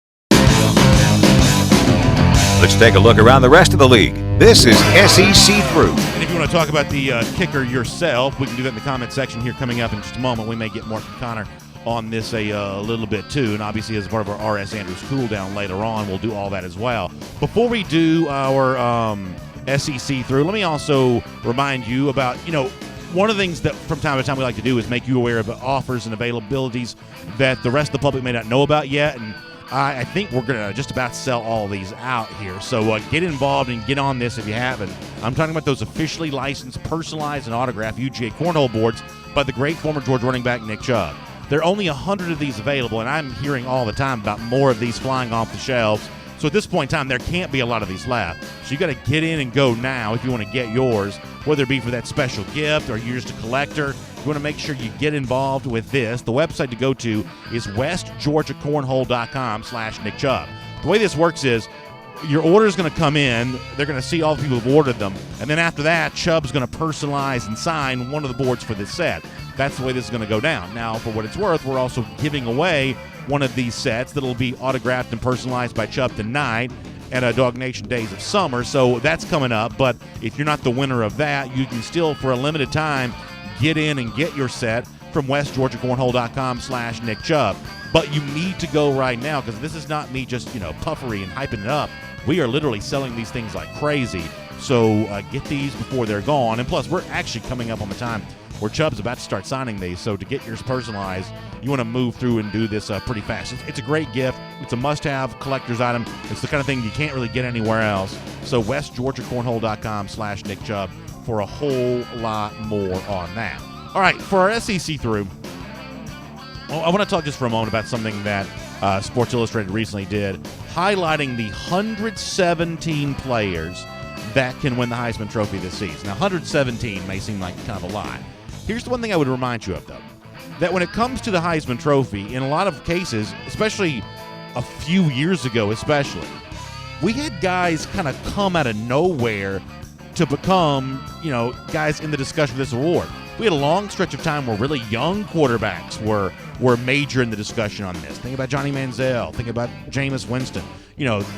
Let's take a look around the rest of the league. This is SEC Through. And if you want to talk about the kicker yourself, we can do that in the comment section here coming up in just a moment. We may get more from Connor on this a little bit too, and obviously as part of our R.S. Andrews cool down later on, we'll do all that as well. Before we do our SEC Through, let me also remind you about, one of the things that from time to time we like to do is make you aware of offers and availabilities that the rest of the public may not know about yet, and I think we're going to just about sell all of these out here. So get involved and get on this if you haven't. I'm talking about those officially licensed, personalized, and autographed UGA Cornhole boards by the great former Georgia running back Nick Chubb. There are only 100 of these available, and I'm hearing all the time about more of these flying off the shelves. So at this point in time, there can't be a lot of these left. So you got to get in and go now if you want to get yours, whether it be for that special gift or you're just a collector. You want to make sure you get involved with this. The website to go to is westgeorgiacornhole.com/Nick Chubb. The way this works is your order is going to come in. They're going to see all the people who've ordered them. And then after that, Chubb's going to personalize and sign one of the boards for this set. That's the way this is going to go down. Now, for what it's worth, we're also giving away one of these sets that'll be autographed and personalized by Chubb tonight at DawgNation Days of Summer. So that's coming up. But if you're not the winner of that, you can still, for a limited time, get in and get your set from westgeorgiacornhole.com/Nick Chubb. But you need to go right now, because this is not me just, puffery and hyping it up. We are literally selling these things like crazy. So get these before they're gone. And plus, we're actually coming up on the time where Chubb's about to start signing these. So to get yours personalized, you want to move through and do this pretty fast. It's a great gift. It's a must-have collector's item. It's the kind of thing you can't really get anywhere else. So westgeorgiacornhole.com/Nick Chubb for a whole lot more on that. All right, for our SEC Through, I want to talk just for a moment about something that Sports Illustrated recently did, highlighting the 117 players that can win the Heisman Trophy this season. Now, 117 may seem like kind of a lot. Here's the one thing I would remind you of, though, that when it comes to the Heisman Trophy, in a lot of cases, especially a few years ago especially, we had guys kind of come out of nowhere to become, guys in the discussion for this award. We had a long stretch of time where really young quarterbacks were major in the discussion on this. Think about Johnny Manziel. Think about Jameis Winston.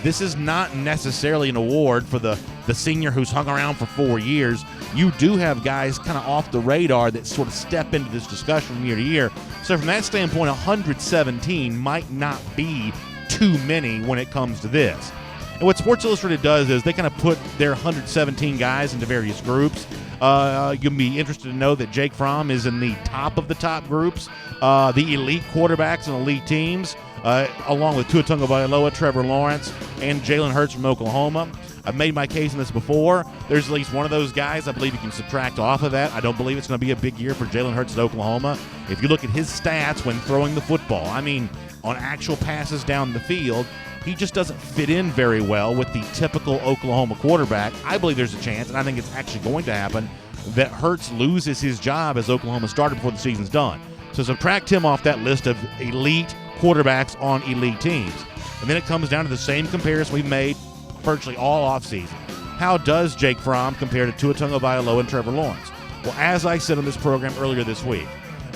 This is not necessarily an award for the senior who's hung around for 4 years. You do have guys kind of off the radar that sort of step into this discussion from year to year. So from that standpoint, 117 might not be too many when it comes to this. And what Sports Illustrated does is they kind of put their 117 guys into various groups. You'll be interested to know that Jake Fromm is in the top of the top groups, the elite quarterbacks and elite teams, along with Tua Tagovailoa, Trevor Lawrence, and Jalen Hurts from Oklahoma. I've made my case in this before. There's at least one of those guys I believe you can subtract off of that. I don't believe it's going to be a big year for Jalen Hurts at Oklahoma. If you look at his stats when throwing the football, on actual passes down the field, he just doesn't fit in very well with the typical Oklahoma quarterback. I believe there's a chance, and I think it's actually going to happen, that Hurts loses his job as Oklahoma starter before the season's done. So subtract him off that list of elite quarterbacks on elite teams. And then it comes down to the same comparison we've made virtually all offseason. How does Jake Fromm compare to Tua Tagovailoa and Trevor Lawrence? Well, as I said on this program earlier this week,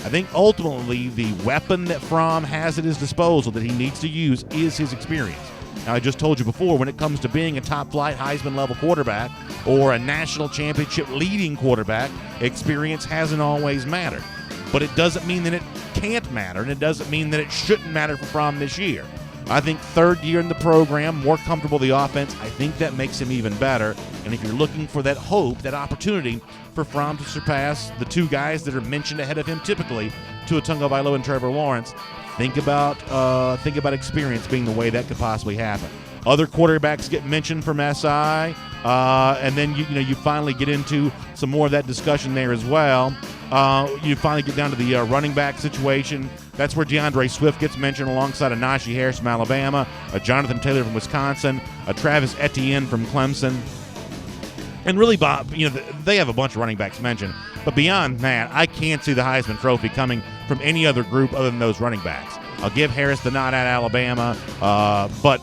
I think ultimately the weapon that Fromm has at his disposal that he needs to use is his experience. Now, I just told you before, when it comes to being a top-flight Heisman-level quarterback or a national championship leading quarterback, experience hasn't always mattered. But it doesn't mean that it can't matter, and it doesn't mean that it shouldn't matter for Fromm this year. I think third year in the program, more comfortable with the offense, I think that makes him even better. And if you're looking for that hope, that opportunity for Fromm to surpass the two guys that are mentioned ahead of him typically, Tua Tagovailoa and Trevor Lawrence, Think about experience being the way that could possibly happen. Other quarterbacks get mentioned from SI, and then you finally get into some more of that discussion there as well. You finally get down to the running back situation. That's where DeAndre Swift gets mentioned alongside a Najee Harris from Alabama, a Jonathan Taylor from Wisconsin, a Travis Etienne from Clemson. And really, Bob, they have a bunch of running backs mentioned. But beyond that, I can't see the Heisman Trophy coming from any other group other than those running backs. I'll give Harris the nod at Alabama, but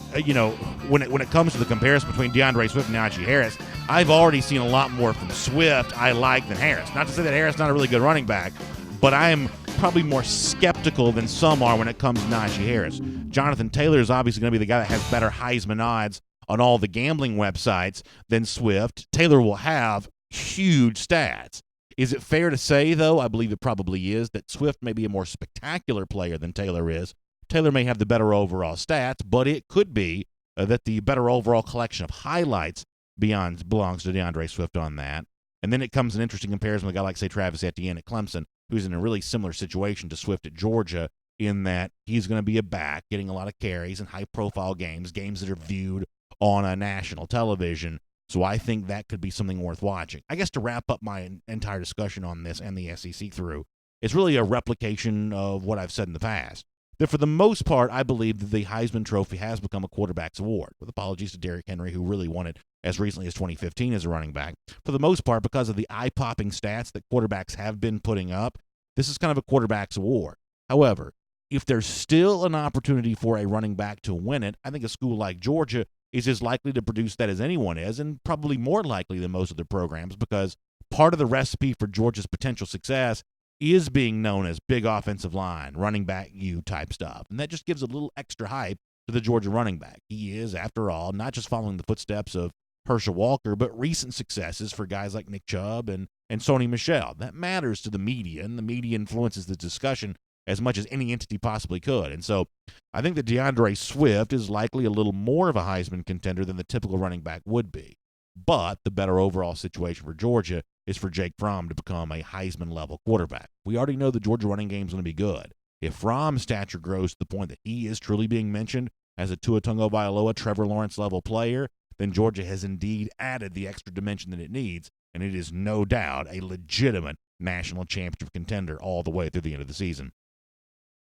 when it comes to the comparison between DeAndre Swift and Najee Harris, I've already seen a lot more from Swift I like than Harris. Not to say that Harris is not a really good running back, but I am probably more skeptical than some are when it comes to Najee Harris. Jonathan Taylor is obviously going to be the guy that has better Heisman odds on all the gambling websites than Swift. Taylor will have huge stats. Is it fair to say, though, I believe it probably is, that Swift may be a more spectacular player than Taylor is? Taylor may have the better overall stats, but it could be that the better overall collection of highlights belongs to DeAndre Swift on that. And then it comes an interesting comparison with a guy like, say, Travis Etienne at Clemson, who's in a really similar situation to Swift at Georgia in that he's going to be a back, getting a lot of carries in high-profile games that are viewed on a national television. So I think that could be something worth watching. I guess to wrap up my entire discussion on this and the SEC through, it's really a replication of what I've said in the past. That for the most part, I believe that the Heisman Trophy has become a quarterback's award, with apologies to Derrick Henry, who really won it as recently as 2015 as a running back. For the most part, because of the eye-popping stats that quarterbacks have been putting up, this is kind of a quarterback's award. However, if there's still an opportunity for a running back to win it, I think a school like Georgia is as likely to produce that as anyone is, and probably more likely than most other programs, because part of the recipe for Georgia's potential success is being known as big offensive line, running back you type stuff. And that just gives a little extra hype to the Georgia running back. He is, after all, not just following the footsteps of Herschel Walker, but recent successes for guys like Nick Chubb and Sony Michel. That matters to the media, and the media influences the discussion as much as any entity possibly could. And so I think that DeAndre Swift is likely a little more of a Heisman contender than the typical running back would be. But the better overall situation for Georgia is for Jake Fromm to become a Heisman-level quarterback. We already know the Georgia running game is going to be good. If Fromm's stature grows to the point that he is truly being mentioned as a Tua Tagovailoa, Trevor Lawrence-level player, then Georgia has indeed added the extra dimension that it needs, and it is no doubt a legitimate national championship contender all the way through the end of the season.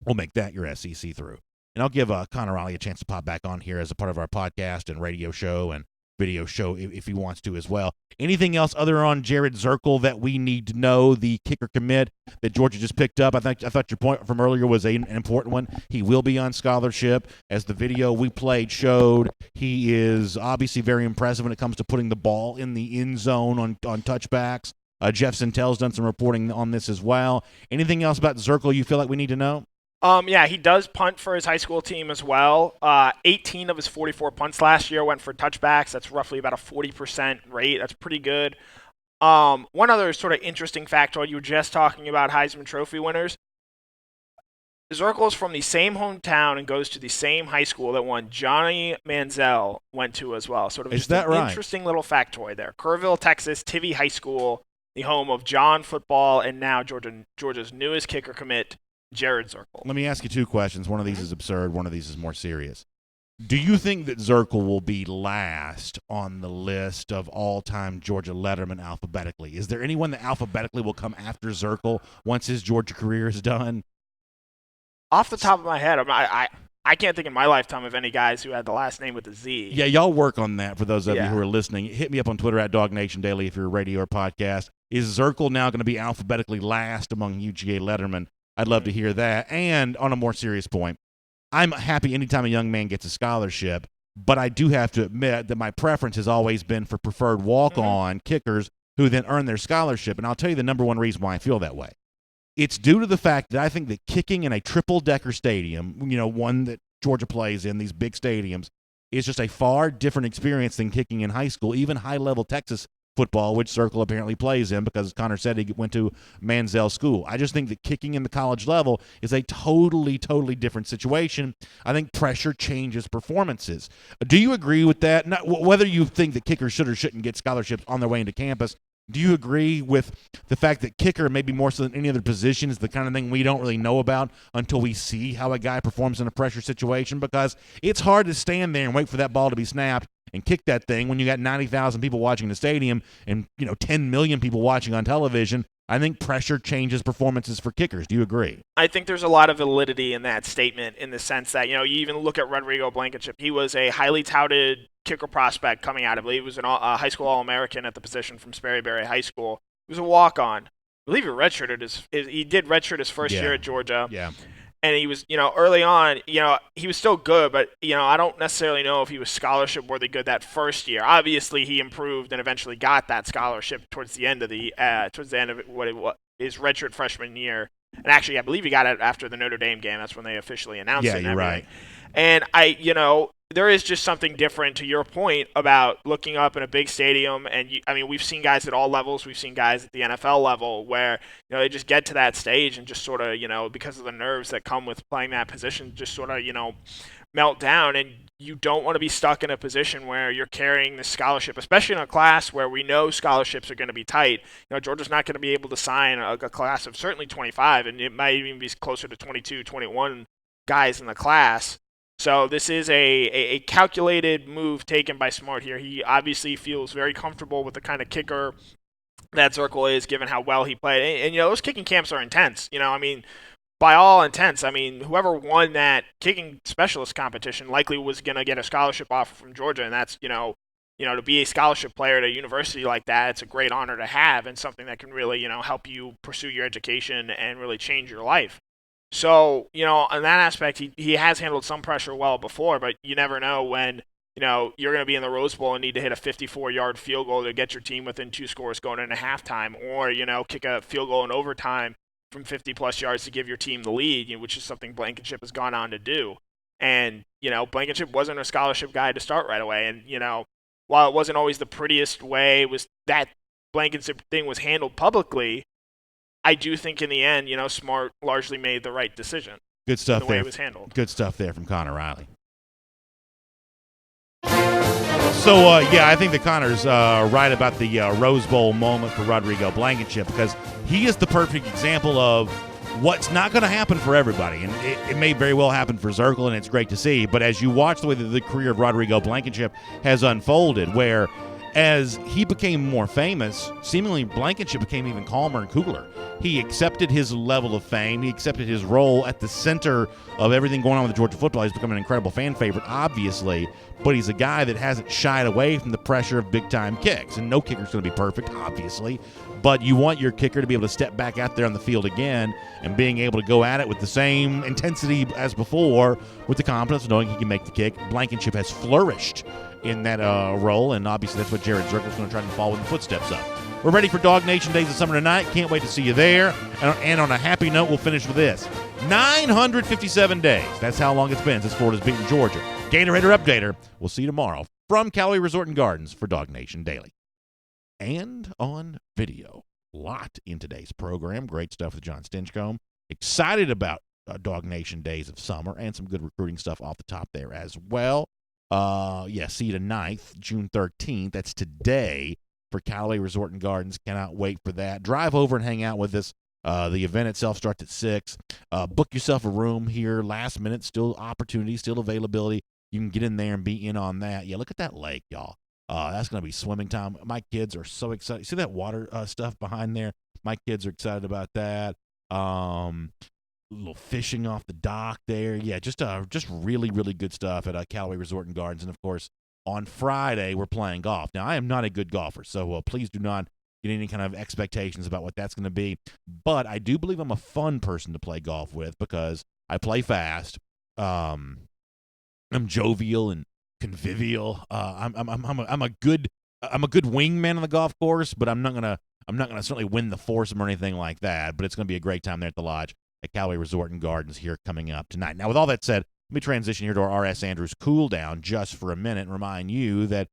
We'll make that your SEC through. And I'll give Connor Raleigh a chance to pop back on here as a part of our podcast and radio show and video show if he wants to as well. Anything else other on Jared Zirkel that we need to know, the kicker commit that Georgia just picked up? I thought your point from earlier was an important one. He will be on scholarship. As the video we played showed, he is obviously very impressive when it comes to putting the ball in the end zone on touchbacks. Jeff Sintel's done some reporting on this as well. Anything else about Zirkel you feel like we need to know? Yeah, he does punt for his high school team as well. 18 of his 44 punts last year went for touchbacks. That's roughly about a 40% rate. That's pretty good. One other sort of interesting factoid, you were just talking about Heisman Trophy winners. Zirkel is from the same hometown and goes to the same high school that one Johnny Manziel went to as well. Sort of is just that an right? Interesting little factoid there. Kerrville, Texas, Tivy High School, the home of John Football and now Georgia's newest kicker commit, Jared Zirkel. Let me ask you two questions. One of these is absurd. One of these is more serious. Do you think that Zirkel will be last on the list of all-time Georgia lettermen alphabetically? Is there anyone that alphabetically will come after Zirkel once his Georgia career is done? Off the top of my head, I can't think in my lifetime of any guys who had the last name with a Z. Yeah, y'all work on that for those of you who are listening. Hit me up on Twitter at DawgNation Daily if you're a radio or podcast. Is Zirkel now going to be alphabetically last among UGA lettermen? I'd love to hear that. And on a more serious point, I'm happy anytime a young man gets a scholarship, but I do have to admit that my preference has always been for preferred walk-on kickers who then earn their scholarship. And I'll tell you the number one reason why I feel that way. It's due to the fact that I think that kicking in a triple-decker stadium, one that Georgia plays in, these big stadiums, is just a far different experience than kicking in high school, even high-level Texas football, which Zirkel apparently plays in because, as Connor said, he went to Manziel School. I just think that kicking in the college level is a totally, totally different situation. I think pressure changes performances. Do you agree with that? Whether you think that kickers should or shouldn't get scholarships on their way into campus, Do you agree with the fact that kicker, maybe more so than any other position, is the kind of thing we don't really know about until we see how a guy performs in a pressure situation? Because it's hard to stand there and wait for that ball to be snapped and kick that thing when you got 90,000 people watching in the stadium and 10 million people watching on television. I think pressure changes performances for kickers. Do you agree? I think there's a lot of validity in that statement in the sense that, you even look at Rodrigo Blankenship. He was a highly touted kicker prospect coming out. I believe he was a high school All-American at the position from Sperryberry High School. He was a walk-on. I believe he redshirted he did redshirt his first year at Georgia. Yeah. And he was, early on, he was still good, but, I don't necessarily know if he was scholarship-worthy good that first year. Obviously, he improved and eventually got that scholarship towards the end of his redshirt freshman year. And actually, I believe he got it after the Notre Dame game. That's when they officially announced it. Yeah, you're right. And there is just something different, to your point, about looking up in a big stadium. And we've seen guys at all levels. We've seen guys at the NFL level where they just get to that stage and just sort of because of the nerves that come with playing that position, just sort of melt down. And you don't want to be stuck in a position where you're carrying the scholarship, especially in a class where we know scholarships are going to be tight. Georgia's not going to be able to sign a class of certainly 25, and it might even be closer to 22, 21 guys in the class. So this is a calculated move taken by Smart here. He obviously feels very comfortable with the kind of kicker that Zirkle is, given how well he played. And those kicking camps are intense. By all intents, whoever won that kicking specialist competition likely was going to get a scholarship offer from Georgia, and that's, to be a scholarship player at a university like that, it's a great honor to have and something that can really, help you pursue your education and really change your life. So, on that aspect, he has handled some pressure well before, but you never know when, you're going to be in the Rose Bowl and need to hit a 54-yard field goal to get your team within 2 scores going into halftime, or, kick a field goal in overtime from 50-plus yards to give your team the lead, which is something Blankenship has gone on to do. And, Blankenship wasn't a scholarship guy to start right away. And, while it wasn't always the prettiest way was that Blankenship thing was handled publicly, I do think in the end, Smart largely made the right decision. Good stuff the way there. It was handled. Good stuff there from Connor Riley. So, I think that Connor's right about the Rose Bowl moment for Rodrigo Blankenship, because he is the perfect example of what's not going to happen for everybody. And it may very well happen for Zirkle, and it's great to see. But as you watch the way that the career of Rodrigo Blankenship has unfolded, where as he became more famous, seemingly Blankenship became even calmer and cooler. He accepted his level of fame. He accepted his role at the center of everything going on with Georgia football. He's become an incredible fan favorite, obviously, but he's a guy that hasn't shied away from the pressure of big-time kicks. And no kicker's going to be perfect, obviously, but you want your kicker to be able to step back out there on the field again and being able to go at it with the same intensity as before, with the confidence of knowing he can make the kick. Blankenship has flourished in that role, and obviously that's what Jared Zirkle's going to try to follow in the footsteps of. We're ready for DawgNation Days of Summer tonight. Can't wait to see you there. And on a happy note, we'll finish with this. 957 days. That's how long it's been since Florida's beaten Georgia. Gator Updater. We'll see you tomorrow from Callaway Resort and Gardens for DawgNation Daily. And on video. Lot in today's program. Great stuff with John Stinchcomb. Excited about DawgNation Days of Summer and some good recruiting stuff off the top there as well. See you tonight, June 13th. That's today for Callaway Resort and Gardens. Cannot wait for that. Drive over and hang out with us. The event itself starts at 6. Book yourself a room here. Last minute, still opportunity, still availability. You can get in there and be in on that. Yeah, look at that lake, y'all. That's going to be swimming time. My kids are so excited. See that water stuff behind there? My kids are excited about that. Little fishing off the dock there. Yeah, just really, really good stuff at Callaway Resort and Gardens. And, of course, on Friday, we're playing golf. Now, I am not a good golfer, so please do not get any kind of expectations about what that's going to be. But I do believe I'm a fun person to play golf with because I play fast. I'm jovial and convivial. I'm a good wingman on the golf course, but I'm not gonna certainly win the foursome or anything like that. But it's gonna be a great time there at the lodge at Callaway Resort and Gardens here coming up tonight. Now, with all that said, let me transition here to our R.S. Andrews cool down just for a minute and remind you that,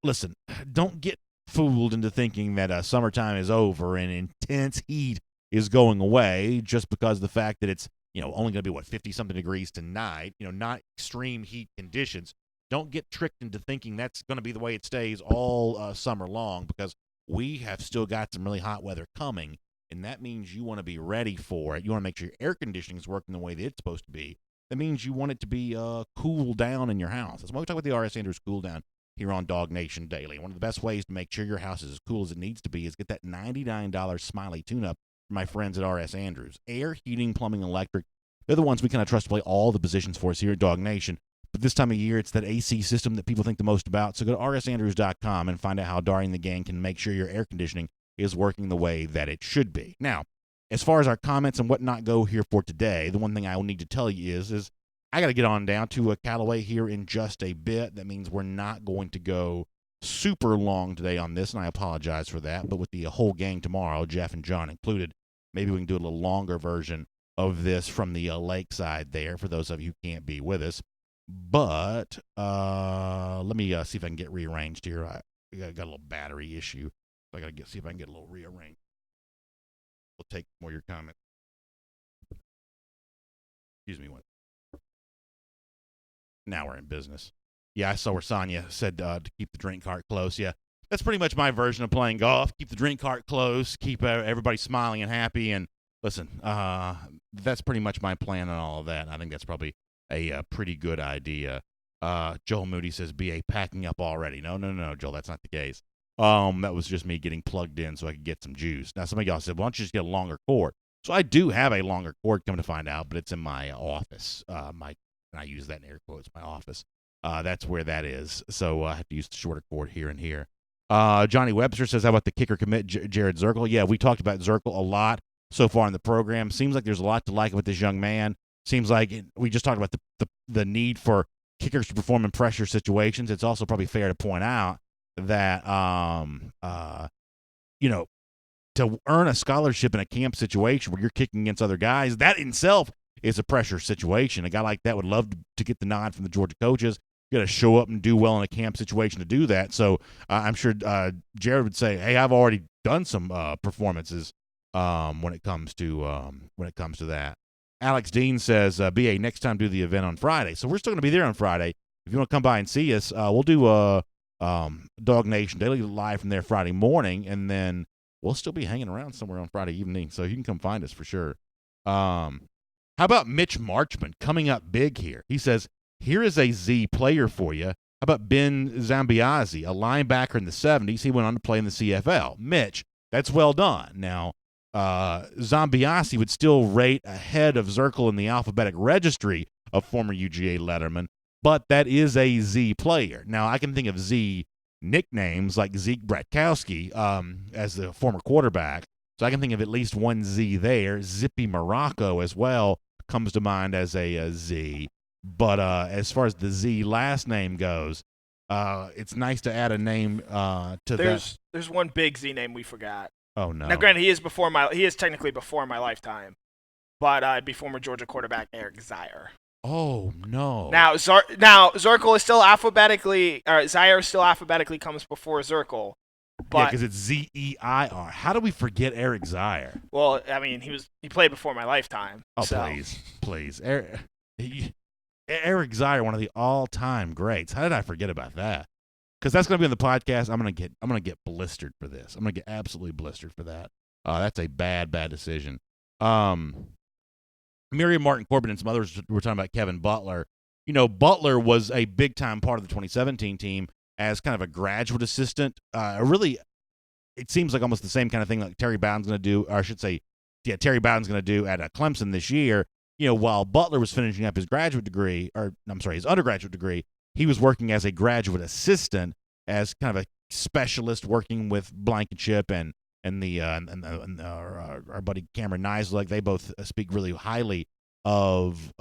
listen, don't get fooled into thinking that summertime is over and intense heat is going away just because of the fact that it's, only going to be, 50-something degrees tonight, not extreme heat conditions. Don't get tricked into thinking that's going to be the way it stays all summer long, because we have still got some really hot weather coming, and that means you want to be ready for it. You want to make sure your air conditioning is working the way that it's supposed to be. That means you want it to be cool down in your house. That's why we talk about the R.S. Andrews Cool Down here on DawgNation Daily. One of the best ways to make sure your house is as cool as it needs to be is get that $99 Smiley tune-up from my friends at R.S. Andrews. Air, heating, plumbing, electric, they're the ones we kind of trust to play all the positions for us here at DawgNation. But this time of year, it's that AC system that people think the most about. So go to rsandrews.com and find out how Dari and the gang can make sure your air conditioning is working the way that it should be. Now, as far as our comments and whatnot go here for today, the one thing I will need to tell you is I got to get on down to Callaway here in just a bit. That means we're not going to go super long today on this, and I apologize for that. But with the whole gang tomorrow, Jeff and John included, maybe we can do a little longer version of this from the lakeside there for those of you who can't be with us. But let me see if I can get rearranged here. I got a little battery issue. So I got to see if I can get a little rearranged. We'll take more of your comments. Excuse me one. Now we're in business. Yeah, I saw where Sonia said to keep the drink cart close. Yeah, that's pretty much my version of playing golf. Keep the drink cart close, keep everybody smiling and happy. And listen, that's pretty much my plan on all of that. I think that's probably a pretty good idea. Joel Moody says, BA packing up already. No, Joel, that's not the case. That was just me getting plugged in so I could get some juice. Now, some of y'all said, why don't you just get a longer cord? So I do have a longer cord, come to find out, but it's in my office. And I use that in air quotes, my office. That's where that is. So I have to use the shorter cord here and here. Johnny Webster says, how about the kicker commit, Jared Zirkle? Yeah, we talked about Zirkle a lot so far in the program. Seems like there's a lot to like with this young man. Seems like we just talked about the need for kickers to perform in pressure situations. It's also probably fair to point out that, to earn a scholarship in a camp situation where you're kicking against other guys, that in itself is a pressure situation. A guy like that would love to get the nod from the Georgia coaches. You got to show up and do well in a camp situation to do that. So I'm sure Jared would say, "Hey, I've already done some performances when it comes to that." Alex Dean says, "BA, next time do the event on Friday." So we're still going to be there on Friday. If you want to come by and see us, we'll do DawgNation Daily live from there Friday morning, and then we'll still be hanging around somewhere on Friday evening. So you can come find us for sure. How about Mitch Marchman coming up big here? He says, here is a Z player for you. How about Ben Zambiazzi, a linebacker in the 70s? He went on to play in the CFL. Mitch, that's well done. Now, Zambiazzi would still rate ahead of Zirkle in the alphabetic registry of former UGA letterman, but that is a Z player. Now, I can think of Z nicknames like Zeke Bratkowski as the former quarterback, so I can think of at least one Z there. Zippy Morocco as well comes to mind as a Z. But as far as the Z last name goes, it's nice to add a name to that. There's one big Z name we forgot. Oh, no. Now, granted, he is technically before my lifetime, but it'd be former Georgia quarterback Eric Zier. Oh, no. Now Zirkle is still alphabetically, or Zier still alphabetically comes before Zirkle. But, yeah, because it's Z-E-I-R. How do we forget Eric Zier? Well, I mean, he played before my lifetime. Oh, so. please. Eric Zier, one of the all-time greats. How did I forget about that? Because that's going to be on the podcast. I'm gonna get blistered for this. I'm gonna get absolutely blistered for that. That's a bad decision. Miriam Martin Corbin and some others were talking about Kevin Butler. You know, Butler was a big-time part of the 2017 team as kind of a graduate assistant. Really, it seems like almost the same kind of thing like Terry Bowden's going to do, or I should say, Terry Bowden's going to do at Clemson this year. You know, while Butler was finishing up his undergraduate degree, he was working as a graduate assistant, as kind of a specialist working with Blankenship and our buddy Cameron Nislek. They both speak really highly of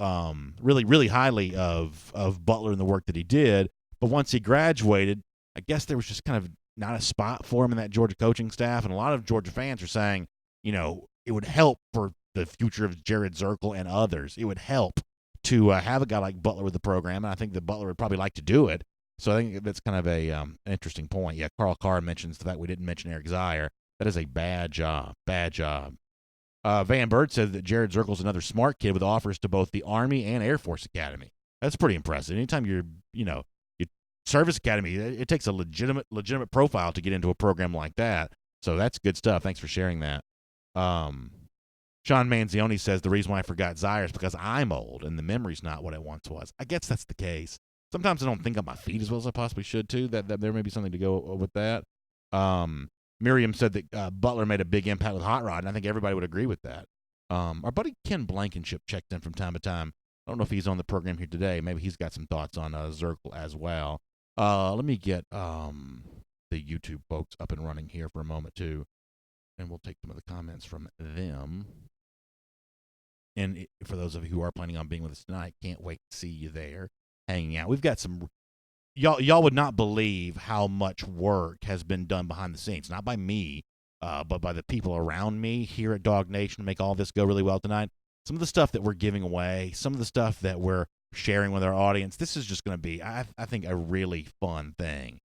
really highly of Butler and the work that he did. But once he graduated, I guess there was just kind of not a spot for him in that Georgia coaching staff. And a lot of Georgia fans are saying, you know, it would help for the future of Jared Zirkle and others. It would help to have a guy like Butler with the program. And I think that Butler would probably like to do it. So I think that's kind of an interesting point. Yeah, Carl Carr mentions the fact we didn't mention Eric Zier. That is a bad job. Van Bird said that Jared Zirkle's another smart kid with offers to both the Army and Air Force Academy. That's pretty impressive. Anytime you're service academy. It takes a legitimate profile to get into a program like that. So that's good stuff. Thanks for sharing that. Sean Manzioni says the reason why I forgot Zaire is because I'm old and the memory's not what it once was. I guess that's the case. Sometimes I don't think on my feet as well as I possibly should too. That there may be something to go with that. Miriam said that Butler made a big impact with Hot Rod, and I think everybody would agree with that. Our buddy Ken Blankenship checked in from time to time. I don't know if he's on the program here today. Maybe he's got some thoughts on Zirkle as well. Let me get the YouTube folks up and running here for a moment too, and we'll take some of the comments from them. And for those of you who are planning on being with us tonight, can't wait to see you there hanging out. We've got some y'all would not believe how much work has been done behind the scenes, not by me, but by the people around me here at DawgNation to make all this go really well tonight. Some of the stuff that we're giving away, some of the stuff that we're sharing with our audience, this is just going to be, I think, a really fun thing.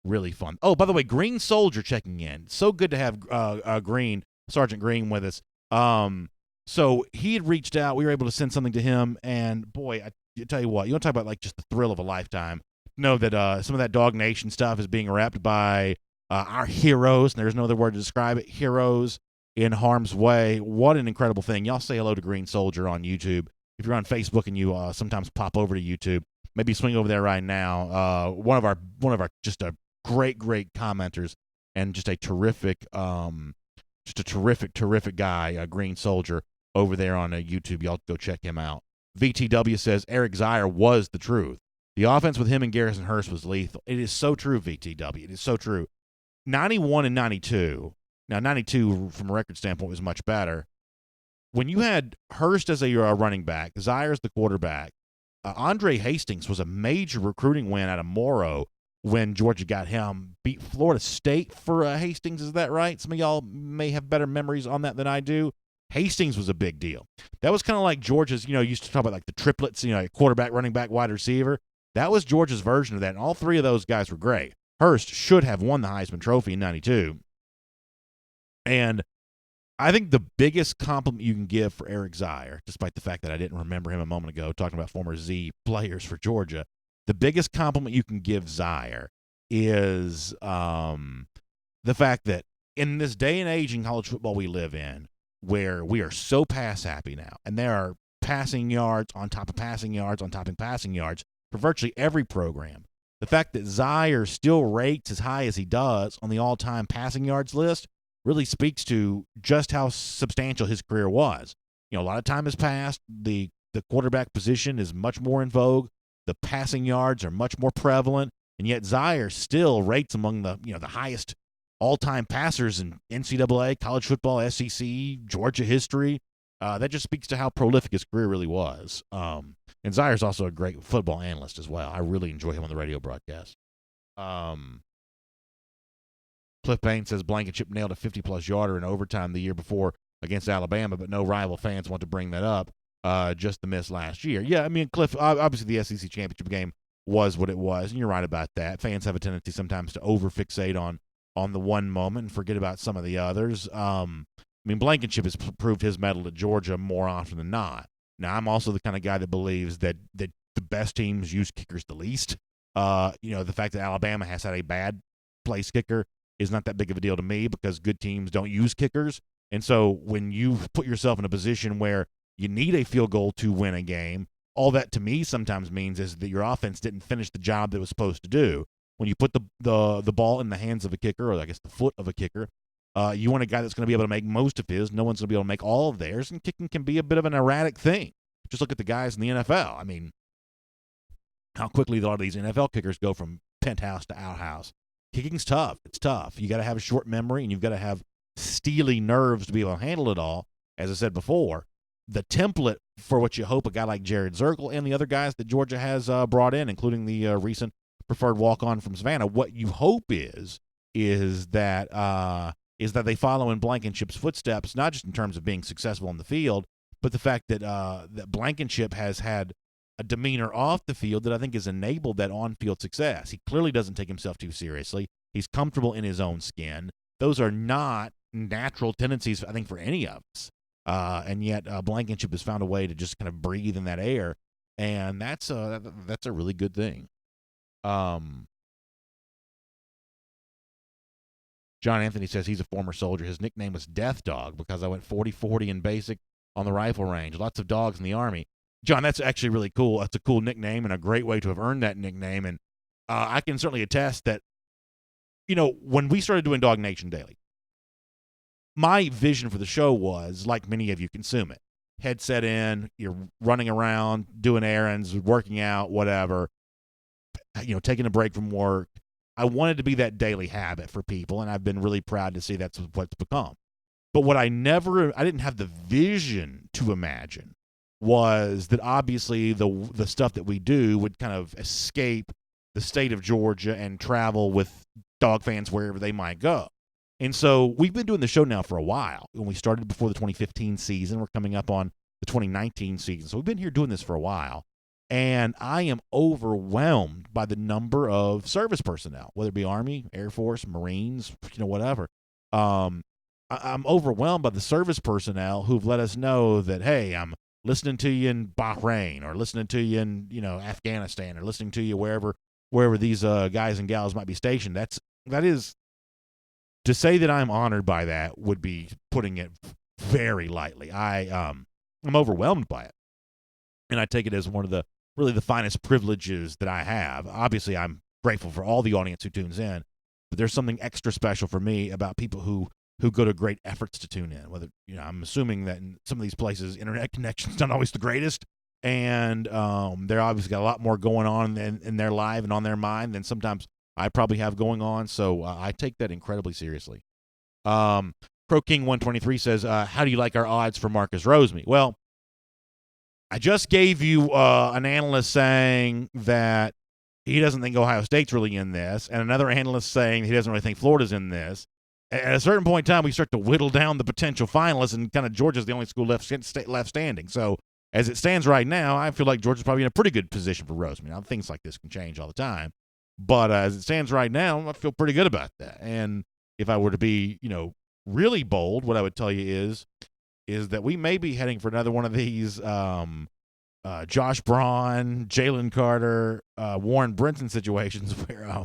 Really fun. Oh, by the way, Green Soldier checking in. So good to have Sergeant Green with us. So he had reached out. We were able to send something to him, and boy, I tell you what, you want to talk about like just the thrill of a lifetime. Know that some of that DawgNation stuff is being repped by our heroes, and there's no other word to describe it. Heroes in harm's way. What an incredible thing! Y'all say hello to Green Soldier on YouTube. If you're on Facebook and you sometimes pop over to YouTube, maybe swing over there right now. One of our just a great commenters and just a terrific guy, Green Soldier over there on YouTube. Y'all go check him out. VTW says Eric Zaire was the truth. The offense with him and Garrison Hurst was lethal. It is so true, VTW. It is so true. 91 and 92. Now, 92 from a record standpoint was much better. When you had Hurst as a running back, Zaire as the quarterback, Andre Hastings was a major recruiting win out of Morrow when Georgia got him. Beat Florida State for Hastings, is that right? Some of y'all may have better memories on that than I do. Hastings was a big deal. That was kind of like Georgia's, used to talk about like the triplets, quarterback, running back, wide receiver. That was Georgia's version of that, and all three of those guys were great. Hurst should have won the Heisman Trophy in 92. And I think the biggest compliment you can give for Eric Zaire, despite the fact that I didn't remember him a moment ago talking about former Z players for Georgia, the biggest compliment you can give Zaire is the fact that in this day and age in college football we live in, where we are so pass happy now, and there are passing yards on top of passing yards on top of passing yards for virtually every program. The fact that Zaire still rates as high as he does on the all-time passing yards list really speaks to just how substantial his career was. A lot of time has passed. The quarterback position is much more in vogue. The passing yards are much more prevalent, and yet Zaire still rates among the the highest all-time passers in NCAA, college football, SEC, Georgia history. That just speaks to how prolific his career really was. And Zaire's also a great football analyst as well. I really enjoy him on the radio broadcast. Cliff Payne says Blankenship nailed a 50-plus yarder in overtime the year before against Alabama, but no rival fans want to bring that up. Just the miss last year. Yeah, I mean, Cliff, obviously the SEC championship game was what it was, and you're right about that. Fans have a tendency sometimes to over-fixate on the one moment and forget about some of the others. Blankenship has proved his mettle at Georgia more often than not. Now, I'm also the kind of guy that believes that the best teams use kickers the least. The fact that Alabama has had a bad place kicker is not that big of a deal to me because good teams don't use kickers. And so when you put yourself in a position where you need a field goal to win a game, all that to me sometimes means is that your offense didn't finish the job that it was supposed to do. When you put the ball in the hands of a kicker, or I guess the foot of a kicker, you want a guy that's going to be able to make most of his. No one's going to be able to make all of theirs, and kicking can be a bit of an erratic thing. Just look at the guys in the NFL. I mean, how quickly a lot of these NFL kickers go from penthouse to outhouse. Kicking's tough. It's tough. You got to have a short memory, and you've got to have steely nerves to be able to handle it all. As I said before, the template for what you hope a guy like Jared Zirkle and the other guys that Georgia has brought in, including the recent preferred walk-on from Savannah, what you hope is that they follow in Blankenship's footsteps, not just in terms of being successful on the field, but the fact that that Blankenship has had a demeanor off the field that I think has enabled that on-field success. He clearly doesn't take himself too seriously. He's comfortable in his own skin. Those are not natural tendencies, I think, for any of us. And yet Blankenship has found a way to just kind of breathe in that air. and that's a really good thing. John Anthony says he's a former soldier. His nickname was Death Dog because I went 40-40 in basic on the rifle range. Lots of dogs in the Army. John, that's actually really cool. That's a cool nickname and a great way to have earned that nickname. And I can certainly attest that, when we started doing DawgNation Daily, my vision for the show was, like many of you consume it, headset in, you're running around, doing errands, working out, whatever, taking a break from work. I wanted to be that daily habit for people, and I've been really proud to see that's what's become. But what I didn't have the vision to imagine was that obviously the stuff that we do would kind of escape the state of Georgia and travel with dog fans wherever they might go. And so we've been doing the show now for a while. When we started before the 2015 season, we're coming up on the 2019 season. So we've been here doing this for a while. And I am overwhelmed by the number of service personnel, whether it be Army, Air Force, Marines, whatever. I'm overwhelmed by the service personnel who've let us know that, hey, I'm listening to you in Bahrain, or listening to you in, Afghanistan, or listening to you wherever these guys and gals might be stationed. That is, to say that I'm honored by that would be putting it very lightly. I'm overwhelmed by it. And I take it as one of the finest privileges that I have. Obviously, I'm grateful for all the audience who tunes in, but there's something extra special for me about people who go to great efforts to tune in. Whether, I'm assuming that in some of these places, internet connection's not always the greatest, and they're obviously got a lot more going on in their life and on their mind than sometimes I probably have going on. So I take that incredibly seriously. Pro King 123 says, how do you like our odds for Marcus Rosemy? Well, I just gave you an analyst saying that he doesn't think Ohio State's really in this, and another analyst saying he doesn't really think Florida's in this. At a certain point in time, we start to whittle down the potential finalists, and kind of Georgia's the only school left standing. So as it stands right now, I feel like Georgia's probably in a pretty good position for Rosemy. Now, things like this can change all the time, but as it stands right now, I feel pretty good about that. And if I were to be, really bold, what I would tell you is that we may be heading for another one of these Josh Braun, Jalen Carter, Warren Brinson situations where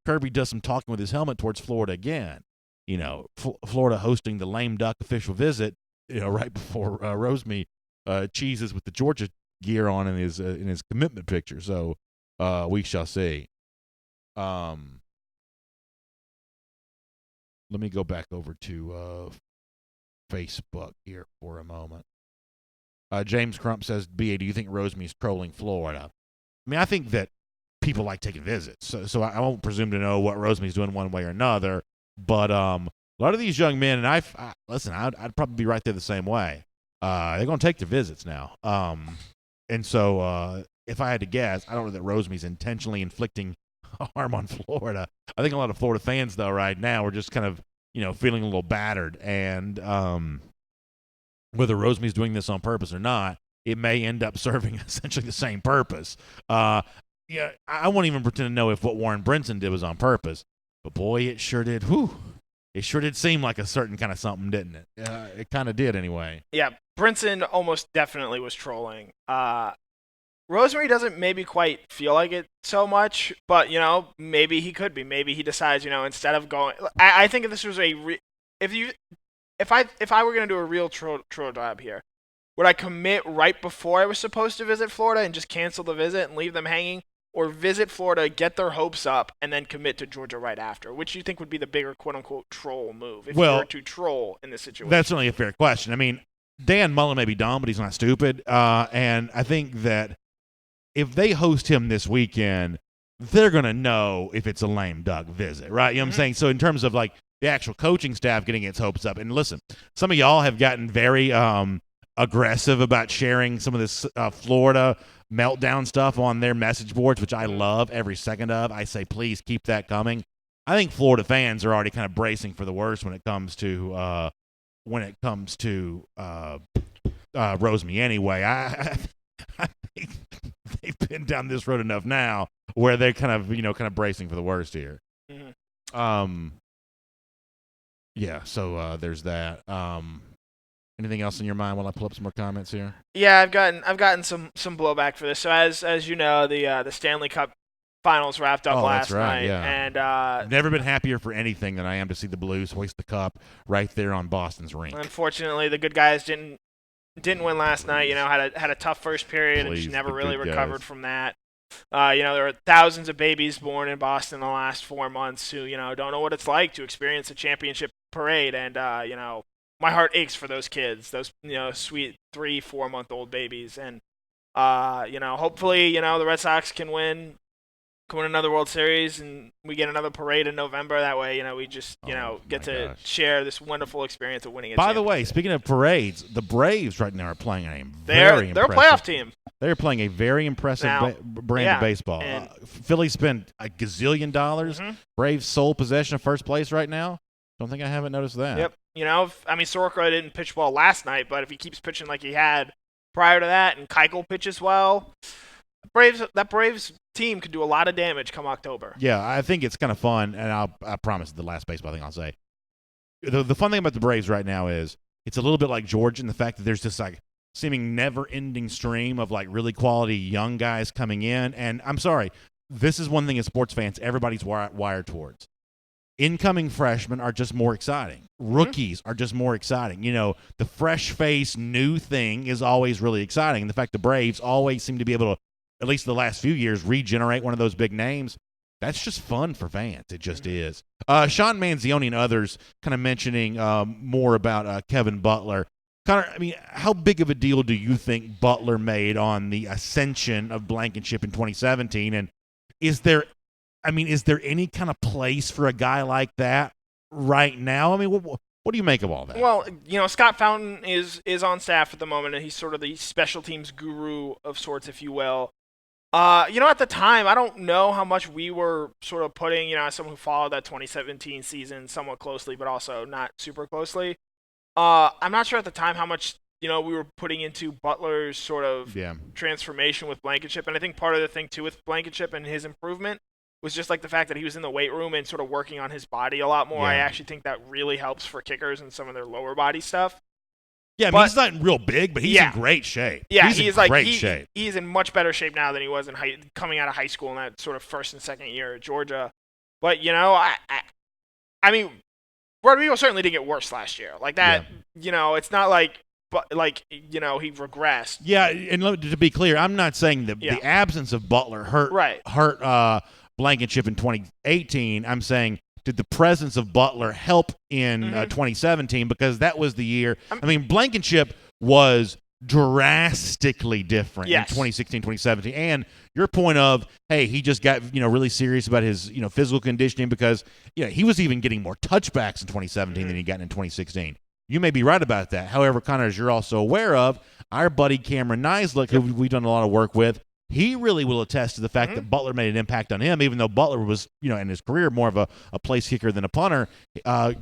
Kirby does some talking with his helmet towards Florida again. Florida hosting the lame duck official visit, right before Rosemy cheeses with the Georgia gear on in his commitment picture. So we shall see. Let me go back over to Facebook here for a moment. James Crump says, B.A., do you think Rosemy's trolling Florida? I mean, I think that people like taking visits, so I won't presume to know what Rosemy's doing one way or another, but a lot of these young men, and I'd probably be right there the same way. They're going to take their visits now. And so if I had to guess, I don't know that Rosemy's intentionally inflicting harm on Florida. I think a lot of Florida fans, though, right now are just kind of, feeling a little battered. And whether Rosemy's doing this on purpose or not, it may end up serving essentially the same purpose. I won't even pretend to know if what Warren Brinson did was on purpose. But, boy, it sure did. It sure did seem like a certain kind of something, didn't it? It kind of did anyway. Yeah, Brinson almost definitely was trolling. Rosemary doesn't maybe quite feel like it so much, but, maybe he could be. Maybe he decides, instead of going – I think if this was if I were going to do a real troll job here, would I commit right before I was supposed to visit Florida and just cancel the visit and leave them hanging? Or visit Florida, get their hopes up, and then commit to Georgia right after? Which do you think would be the bigger quote-unquote troll move if you were to troll in this situation? That's certainly a fair question. I mean, Dan Mullen may be dumb, but he's not stupid. And I think that if they host him this weekend, they're going to know if it's a lame duck visit, right? You know what I'm saying? So in terms of, like, the actual coaching staff getting its hopes up, and listen, some of y'all have gotten very aggressive about sharing some of this Florida meltdown stuff on their message boards, which I love every second of. I say, please keep that coming. I think Florida fans are already kind of bracing for the worst when it comes to Rosemy anyway. I think they've been down this road enough now where they're kind of bracing for the worst here. Mm-hmm. Yeah, so there's that. Anything else in your mind while I pull up some more comments here? Yeah, I've gotten some blowback for this. So as you know, the Stanley Cup Finals wrapped up last night, yeah. and I've never been happier for anything than I am to see the Blues hoist the cup right there on Boston's rink. Unfortunately, the good guys didn't win last night. You know, had a tough first period and just never really recovered from that. You know, there are thousands of babies born in Boston in the last 4 months who, you know, don't know what it's like to experience a championship parade, and you know, my heart aches for those kids, those, you know, sweet 3-4 month old babies, and you know, hopefully, you know, the Red Sox can win another World Series and we get another parade in November. That way, you know, we just, you know, get to share this wonderful experience of winning a championship. By the way, speaking of parades, the Braves right now are playing a very they're a playoff team. They're playing a very impressive brand of baseball. Philly spent $1 gazillion. Mm-hmm. Braves sole possession of first place right now. Don't think I haven't noticed that. Yep. You know, I mean, Soroka didn't pitch well last night, but if he keeps pitching like he had prior to that, and Keuchel pitches well, that Braves team could do a lot of damage come October. Yeah, I think it's kind of fun, and I promise the last baseball thing I'll say. The fun thing about the Braves right now is it's a little bit like Georgia in the fact that there's this like seeming never-ending stream of like really quality young guys coming in. And I'm sorry, this is one thing as sports fans everybody's wired towards. Incoming freshmen are just more exciting. Rookies are just more exciting. You know, the fresh face, new thing is always really exciting. And the fact the Braves always seem to be able to, at least the last few years, regenerate one of those big names, that's just fun for fans. It just is. Sean Manzioni and others kind of mentioning more about Kevin Butler. Connor, I mean, how big of a deal do you think Butler made on the ascension of Blankenship in 2017? And is there any kind of place for a guy like that right now? I mean, what do you make of all that? Well, you know, Scott Fountain is on staff at the moment, and he's sort of the special teams guru of sorts, if you will. You know, at the time, I don't know how much we were sort of putting, you know, as someone who followed that 2017 season somewhat closely, but also not super closely. I'm not sure at the time how much, you know, we were putting into Butler's sort of transformation with Blankenship. And I think part of the thing, too, with Blankenship and his improvement was just like the fact that he was in the weight room and sort of working on his body a lot more. I actually think that really helps for kickers and some of their lower body stuff. Yeah, I mean, he's not real big, but he's in great shape. Yeah, he's in great shape. He's in much better shape now than he was coming out of high school in that sort of first and second year at Georgia. But, you know, I mean, Rodrigo certainly didn't get worse last year. Like that, you know, it's not like, you know, he regressed. Yeah, and to be clear, I'm not saying that the absence of Butler hurt Blankenship in 2018. I'm saying, did the presence of Butler help in 2017? Because that was the year. I mean, Blankenship was drastically different in 2016, 2017. And your point of, hey, he just got, you know, really serious about his, you know, physical conditioning because, you know, he was even getting more touchbacks in 2017 than he got in 2016. You may be right about that. However, Connor, as you're also aware of, our buddy Cameron Nislett, who we've done a lot of work with, he really will attest to the fact that Butler made an impact on him, even though Butler was, you know, in his career more of a place kicker than a punter.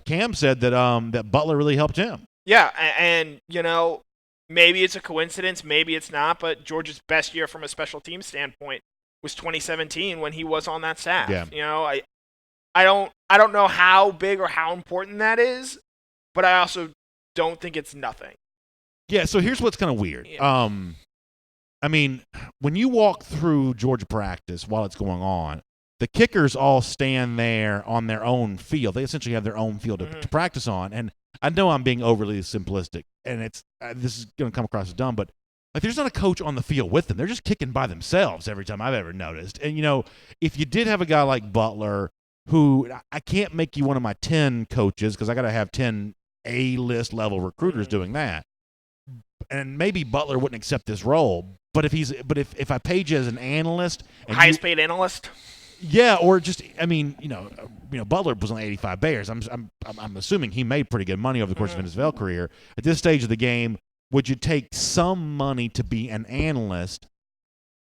Cam said that that Butler really helped him. Yeah, and you know, maybe it's a coincidence, maybe it's not, but Georgia's best year from a special team standpoint was 2017 when he was on that staff. Yeah. You know, I don't know how big or how important that is, but I also don't think it's nothing. Yeah, so here's what's kind of weird. Yeah. I mean, when you walk through Georgia practice while it's going on, the kickers all stand there on their own field. They essentially have their own field to practice on. And I know I'm being overly simplistic, and it's this is going to come across as dumb, but like there's not a coach on the field with them. They're just kicking by themselves every time I've ever noticed. And, you know, if you did have a guy like Butler, who I can't make you one of my 10 coaches because I got to have 10 A-list level recruiters doing that. And maybe Butler wouldn't accept this role, but if I paid you as an analyst, highest paid analyst, or just I mean, you know, Butler was on 85 Bears. I'm assuming he made pretty good money over the course of his NFL career. At this stage of the game, would you take some money to be an analyst?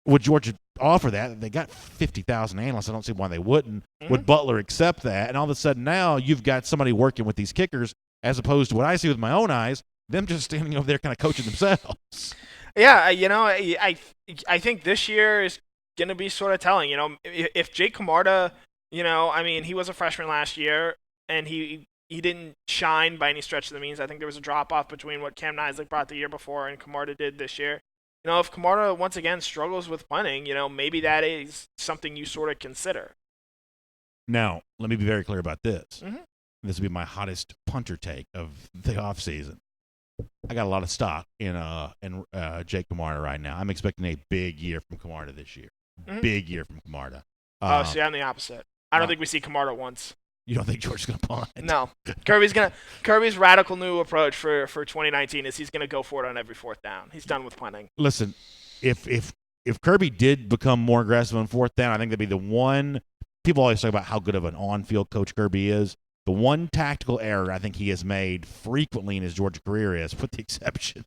Would Georgia offer that? They got 50,000 analysts. I don't see why they wouldn't. Would Butler accept that? And all of a sudden now you've got somebody working with these kickers as opposed to what I see with my own eyes. Them just standing over there kind of coaching themselves. Yeah, you know, I think this year is going to be sort of telling. You know, if Jake Camarda, you know, I mean, he was a freshman last year, and he he didn't shine by any stretch of the means. I think there was a drop off between what Cam Nisley brought the year before and Camarda did this year. If Camarda once again struggles with punting, maybe that is something you sort of consider. Now, let me be very clear about this. Mm-hmm. This will be my hottest punter take of the offseason. I got a lot of stock in Jake Camarda right now. I'm expecting a big year from Camarda this year. Mm-hmm. Big year from Camarda. See, I'm the opposite. I don't think we see Camarda once. You don't think George's going to punt? No. Kirby's radical new approach for 2019 is he's going to go for it on every fourth down. He's done with punting. Listen, if Kirby did become more aggressive on fourth down, I think that'd be the one. People always talk about how good of an on-field coach Kirby is. The one tactical error I think he has made frequently in his Georgia career is, with the exception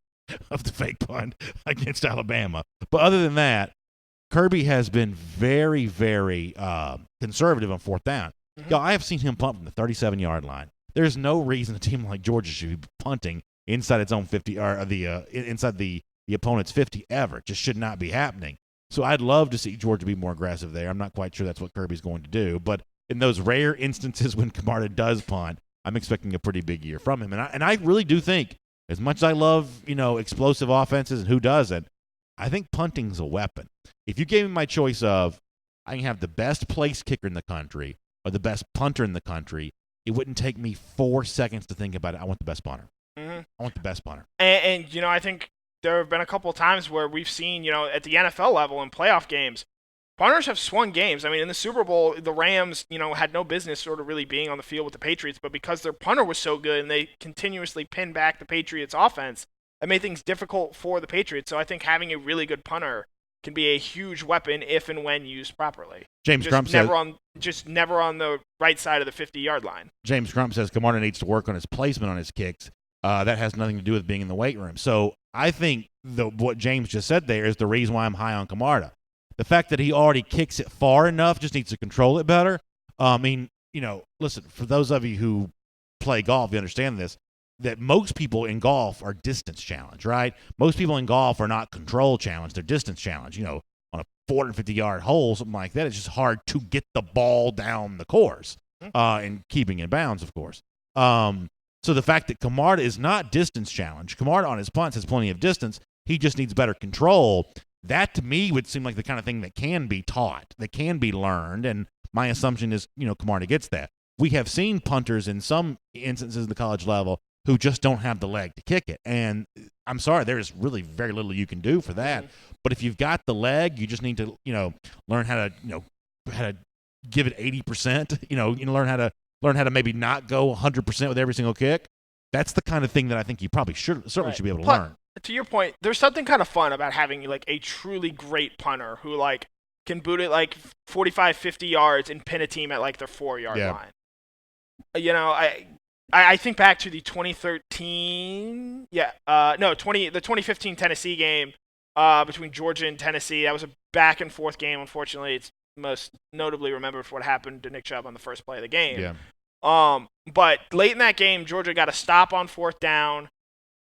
of the fake punt against Alabama. But other than that, Kirby has been very, very conservative on fourth down. Mm-hmm. I have seen him punt from the 37-yard line. There's no reason a team like Georgia should be punting inside its own 50 or inside the opponent's 50 ever. It just should not be happening. So I'd love to see Georgia be more aggressive there. I'm not quite sure that's what Kirby's going to do, but in those rare instances when Camarda does punt, I'm expecting a pretty big year from him. And I really do think, as much as I love explosive offenses and who doesn't, I think punting's a weapon. If you gave me my choice of I can have the best place kicker in the country or the best punter in the country, it wouldn't take me 4 seconds to think about it. I want the best punter. Mm-hmm. I want the best punter. And I think there have been a couple of times where we've seen, at the NFL level in playoff games, punters have swung games. I mean, in the Super Bowl, the Rams, had no business sort of really being on the field with the Patriots, but because their punter was so good and they continuously pinned back the Patriots' offense, that made things difficult for the Patriots. So I think having a really good punter can be a huge weapon if and when used properly. James Crump says never on the right side of the 50-yard line. James Crump says Camarda needs to work on his placement on his kicks. That has nothing to do with being in the weight room. So I think what James just said there is the reason why I'm high on Camarda. The fact that he already kicks it far enough, just needs to control it better. Listen, for those of you who play golf, you understand this, that most people in golf are distance challenged, right? Most people in golf are not control challenged, they're distance challenged. On a 450-yard hole, something like that, it's just hard to get the ball down the course and keeping in bounds, of course. So the fact that Camarda is not distance challenged, Camarda on his punts has plenty of distance, he just needs better control. That to me would seem like the kind of thing that can be taught, that can be learned, and my assumption is, Camarda gets that. We have seen punters in some instances at the college level who just don't have the leg to kick it, and I'm sorry, there's really very little you can do for that. Mm-hmm. But if you've got the leg, you just need to, learn how to give it 80%. Learn how to maybe not go 100% with every single kick. That's the kind of thing that I think you probably should be able to learn. To your point, there's something kind of fun about having like a truly great punter who like can boot it like 45, 50 yards and pin a team at like their 4-yard line. I think back to the 2015 Tennessee game between Georgia and Tennessee. That was a back and forth game. Unfortunately, it's most notably remembered for what happened to Nick Chubb on the first play of the game. Yeah. But late in that game, Georgia got a stop on fourth down,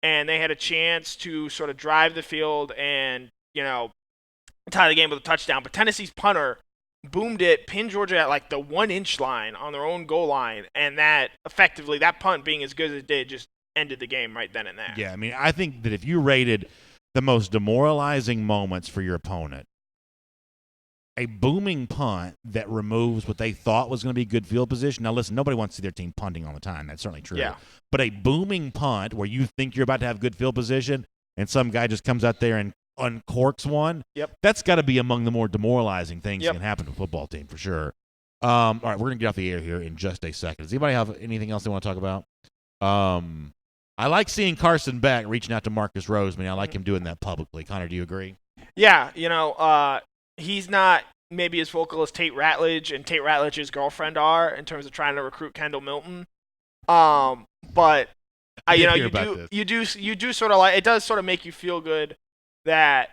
and they had a chance to sort of drive the field and, tie the game with a touchdown. But Tennessee's punter boomed it, pinned Georgia at like the 1-inch line on their own goal line, and that punt being as good as it did just ended the game right then and there. Yeah, I mean, I think that if you rated the most demoralizing moments for your opponent, a booming punt that removes what they thought was going to be good field position. Now, listen, nobody wants to see their team punting all the time. That's certainly true. Yeah. But a booming punt where you think you're about to have good field position and some guy just comes out there and uncorks one, that's got to be among the more demoralizing things that can happen to a football team for sure. All right, we're going to get off the air here in just a second. Does anybody have anything else they want to talk about? I like seeing Carson Beck reaching out to Marcus Rosemy. I like him doing that publicly. Connor, do you agree? Yeah, he's not maybe as vocal as Tate Ratledge and Tate Ratledge's girlfriend are in terms of trying to recruit Kendall Milton. But you do sort of like, it does sort of make you feel good that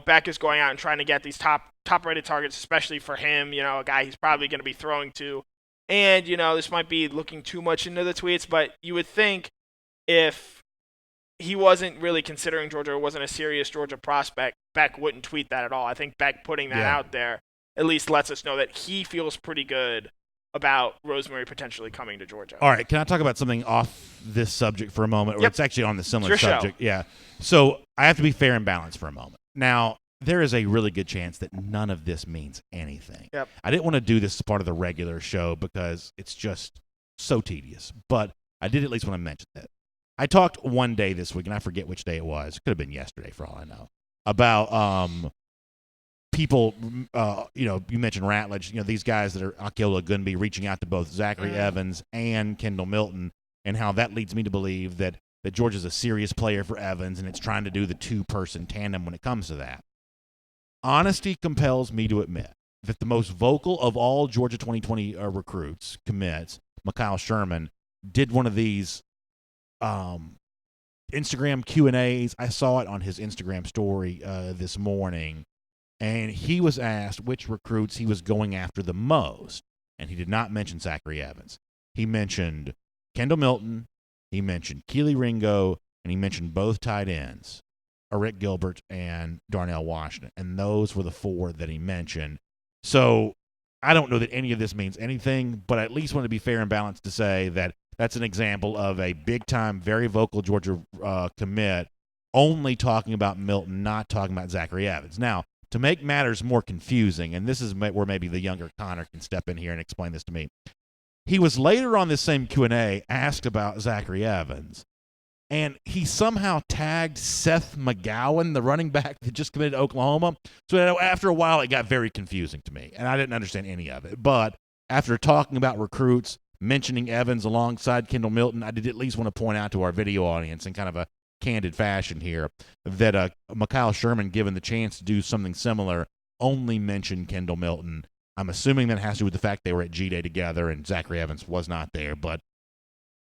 Beck is going out and trying to get these top rated targets, especially for him. A guy he's probably going to be throwing to. And this might be looking too much into the tweets, but you would think if he wasn't really considering Georgia or wasn't a serious Georgia prospect, Beck wouldn't tweet that at all. I think Beck putting that out there at least lets us know that he feels pretty good about Rosemary potentially coming to Georgia. All right, can I talk about something off this subject for a moment? Or Yep. it's actually on the similar It's your subject. Yeah. So I have to be fair and balanced for a moment. Now, there is a really good chance that none of this means anything. Yep. I didn't want to do this as part of the regular show because it's just so tedious, but I did at least want to mention that. I talked one day this week, and I forget which day it was. It could have been yesterday for all I know, about people, you mentioned Ratledge, these guys that are Akiola Gunby reaching out to both Zachary Evans and Kendall Milton, and how that leads me to believe that Georgia's a serious player for Evans, and it's trying to do the two-person tandem when it comes to that. Honesty compels me to admit that the most vocal of all Georgia 2020 recruits, commits, Mikhail Sherman, did one of these Instagram Q&As. I saw it on his Instagram story this morning, and he was asked which recruits he was going after the most, and he did not mention Zachary Evans. He mentioned Kendall Milton, he mentioned Keely Ringo, and he mentioned both tight ends, Rick Gilbert and Darnell Washington, and those were the four that he mentioned. So I don't know that any of this means anything, but I at least want to be fair and balanced to say that that's an example of a big-time, very vocal Georgia commit only talking about Milton, not talking about Zachary Evans. Now, to make matters more confusing, and this is where maybe the younger Connor can step in here and explain this to me, he was later on this same Q&A asked about Zachary Evans, and he somehow tagged Seth McGowan, the running back that just committed to Oklahoma. So after a while, it got very confusing to me, and I didn't understand any of it. But after talking about recruits, mentioning Evans alongside Kendall Milton, I did at least want to point out to our video audience in kind of a candid fashion here that Mikhail Sherman, given the chance to do something similar, only mentioned Kendall Milton. I'm assuming that has to do with the fact they were at G-Day together and Zachary Evans was not there, but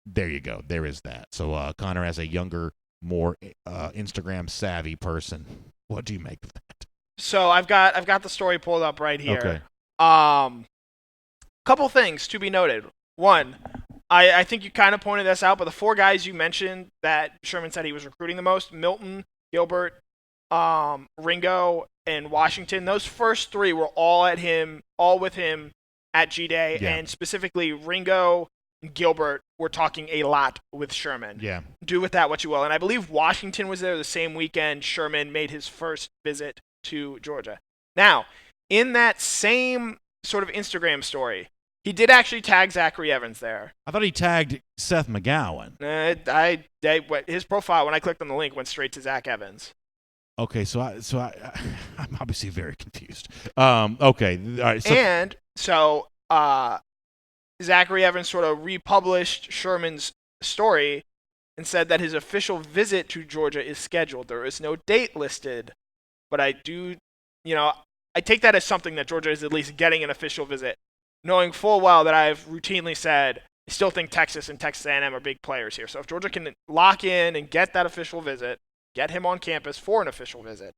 there you go. There is that. So Connor, as a younger, more Instagram savvy person, what do you make of that? So I've got the story pulled up right here. Okay. Couple things to be noted. One, I think you kind of pointed this out, but the four guys you mentioned that Sherman said he was recruiting the most, Milton, Gilbert, Ringo, and Washington, those first three were all with him at G-Day, and specifically Ringo and Gilbert were talking a lot with Sherman. Yeah. Do with that what you will. And I believe Washington was there the same weekend Sherman made his first visit to Georgia. Now, in that same sort of Instagram story, he did actually tag Zachary Evans there. I thought he tagged Seth McGowan. His profile, when I clicked on the link, went straight to Zach Evans. Okay, so I'm obviously very confused. Okay, all right. And so Zachary Evans sort of republished Sherman's story and said that his official visit to Georgia is scheduled. There is no date listed, but I take that as something that Georgia is at least getting an official visit, knowing full well that I've routinely said I still think Texas and Texas A&M are big players here. So if Georgia can lock in and get that official visit, get him on campus for an official visit,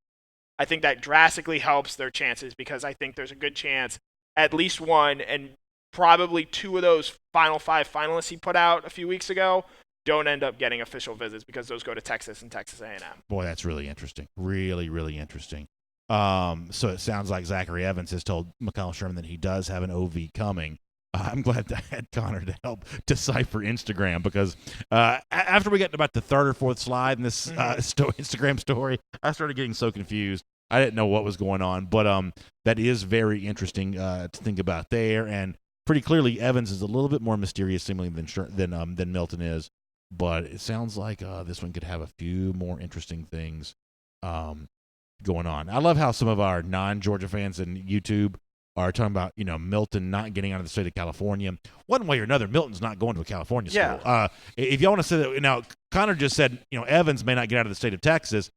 I think that drastically helps their chances, because I think there's a good chance at least one and probably two of those final five finalists he put out a few weeks ago don't end up getting official visits, because those go to Texas and Texas A&M. Boy, that's really interesting. Really, really interesting. So it sounds like Zachary Evans has told Mikhail Sherman that he does have an OV coming. I'm glad to had Connor to help decipher Instagram, because after we got to about the third or fourth slide in this Instagram story, I started getting so confused. I didn't know what was going on, but that is very interesting to think about there. And pretty clearly, Evans is a little bit more mysterious seemingly than Milton is, but it sounds like this one could have a few more interesting things going on. I love how some of our non-Georgia fans in YouTube are talking about, Milton not getting out of the state of California. One way or another, Milton's not going to a California school. Yeah. If y'all want to say that, now, Connor just said, Evans may not get out of the state of Texas.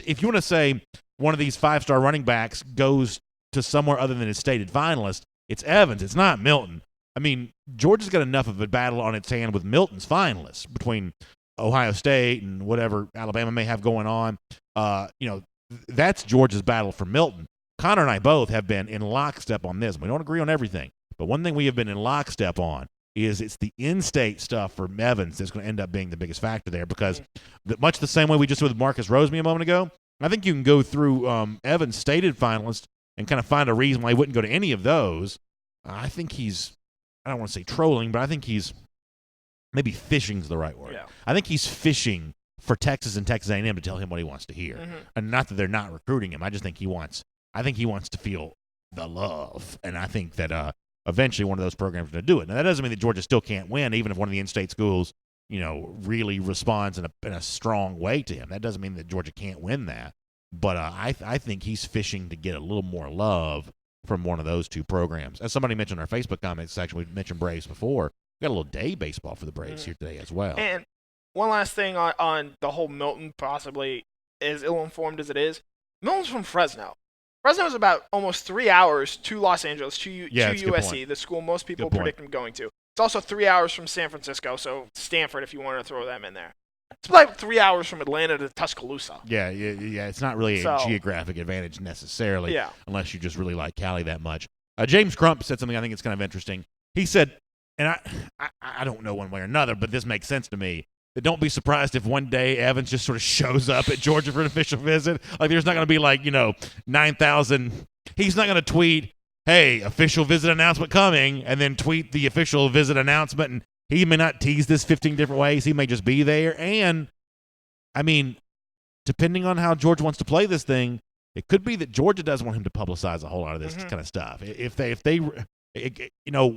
If you want to say one of these five-star running backs goes to somewhere other than his stated finalist, it's Evans. It's not Milton. I mean, Georgia's got enough of a battle on its hand with Milton's finalists between Ohio State and whatever Alabama may have going on. That's Georgia's battle for Milton. Connor and I both have been in lockstep on this. We don't agree on everything, but one thing we have been in lockstep on is it's the in-state stuff for Evans that's going to end up being the biggest factor there, because much the same way we just did with Marcus Rosemy a moment ago, I think you can go through Evans' stated finalists and kind of find a reason why he wouldn't go to any of those. I think he's I don't want to say trolling, but I think he's maybe fishing's the right word. Yeah. I think he's fishing for Texas and Texas A&M to tell him what he wants to hear. Mm-hmm. And not that they're not recruiting him. I just think he wants to feel the love. And I think that eventually one of those programs is going to do it. Now, that doesn't mean that Georgia still can't win, even if one of the in-state schools, really responds in a strong way to him. That doesn't mean that Georgia can't win that. But I think he's fishing to get a little more love from one of those two programs. As somebody mentioned in our Facebook comments section, we mentioned Braves before. We got a little day baseball for the Braves here today as well. And one last thing on the whole Milton, possibly as ill-informed as it is. Milton's from Fresno. Fresno's about almost 3 hours to Los Angeles, to USC, the school most people predict him going to. It's also 3 hours from San Francisco, so Stanford, if you want to throw them in there. It's like 3 hours from Atlanta to Tuscaloosa. Yeah. It's not really a geographic advantage necessarily, unless you just really like Cali that much. James Crump said something I think it's kind of interesting. He said, and I don't know one way or another, but this makes sense to me, that don't be surprised if one day Evans just sort of shows up at Georgia for an official visit. Like, there's not going to be 9,000. He's not going to tweet, hey, official visit announcement coming, and then tweet the official visit announcement, and he may not tease this 15 different ways. He may just be there. And, I mean, depending on how Georgia wants to play this thing, it could be that Georgia doesn't want him to publicize a whole lot of this kind of stuff.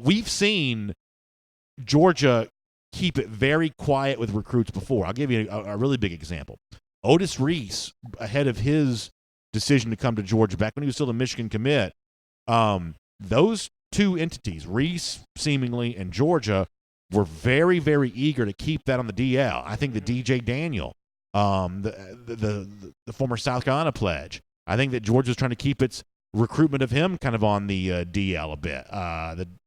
We've seen Georgia keep it very quiet with recruits before. I'll give you a really big example. Otis Reese, ahead of his decision to come to Georgia back when he was still a Michigan commit, those two entities, Reese seemingly and Georgia, were very, very eager to keep that on the DL. I think the DJ Daniel, the former South Carolina pledge, I think that Georgia's trying to keep its recruitment of him kind of on the DL a bit,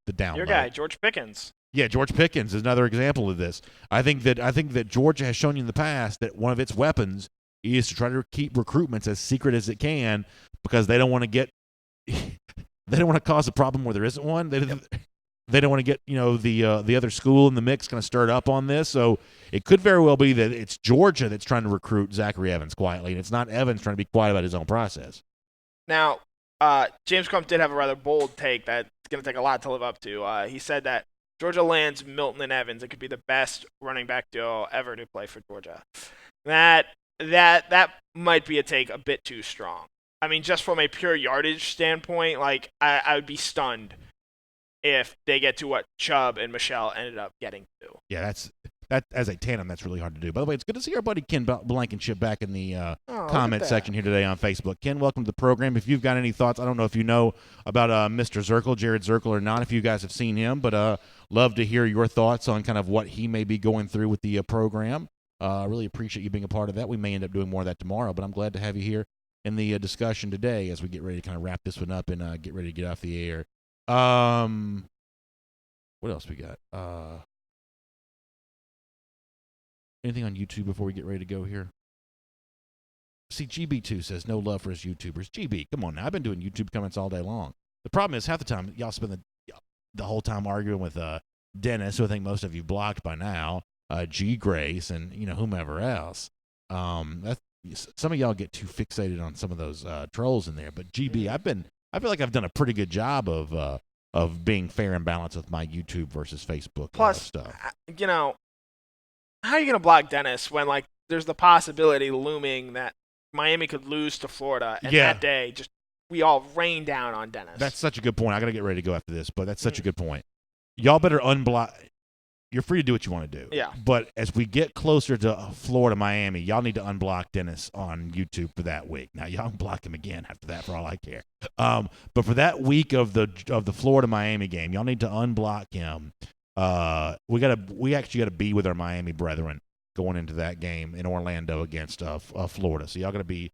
the down Your low. guy, George Pickens. Yeah, George Pickens is another example of this. I think that Georgia has shown you in the past that one of its weapons is to try to keep recruitments as secret as it can, because they don't want to cause a problem where there isn't one. They don't want to get the other school in the mix kind of stirred up on this. So it could very well be that it's Georgia that's trying to recruit Zachary Evans quietly, and it's not Evans trying to be quiet about his own process. Now, James Crump did have a rather bold take that's going to take a lot to live up to. He said that Georgia lands Milton and Evans, it could be the best running back duo ever to play for Georgia. That might be a take a bit too strong. I mean, just from a pure yardage standpoint, I would be stunned if they get to what Chubb and Michelle ended up getting to. Yeah, that as a tandem, that's really hard to do. By the way, it's good to see our buddy Ken Blankenship back in the comment section here today on Facebook. Ken, welcome to the program. If you've got any thoughts, I don't know if you know about Mr. Zirkle, Jared Zirkle, or not, if you guys have seen him, but love to hear your thoughts on kind of what he may be going through with the program. Really appreciate you being a part of that. We may end up doing more of that tomorrow, but I'm glad to have you here in the discussion today as we get ready to kind of wrap this one up and get ready to get off the air. What else we got? Anything on YouTube before we get ready to go here? See, GB2 says no love for his YouTubers. GB, come on now. I've been doing YouTube comments all day long. The problem is half the time y'all spend the whole time arguing with Dennis, who I think most of you blocked by now, G Grace, and whomever else. Some of y'all get too fixated on some of those trolls in there. But GB, I feel like I've done a pretty good job of being fair and balanced with my YouTube versus Facebook stuff. How are you going to block Dennis when there's the possibility looming that Miami could lose to Florida, and that day we all rain down on Dennis? That's such a good point. I got to get ready to go after this, but that's such a good point. Y'all better unblock. You're free to do what you want to do. Yeah. But as we get closer to Florida, Miami, y'all need to unblock Dennis on YouTube for that week. Now, y'all can block him again after that for all I care. But for that week of the Florida Miami game, y'all need to unblock him. We actually got to be with our Miami brethren going into that game in Orlando against Florida. So y'all got to be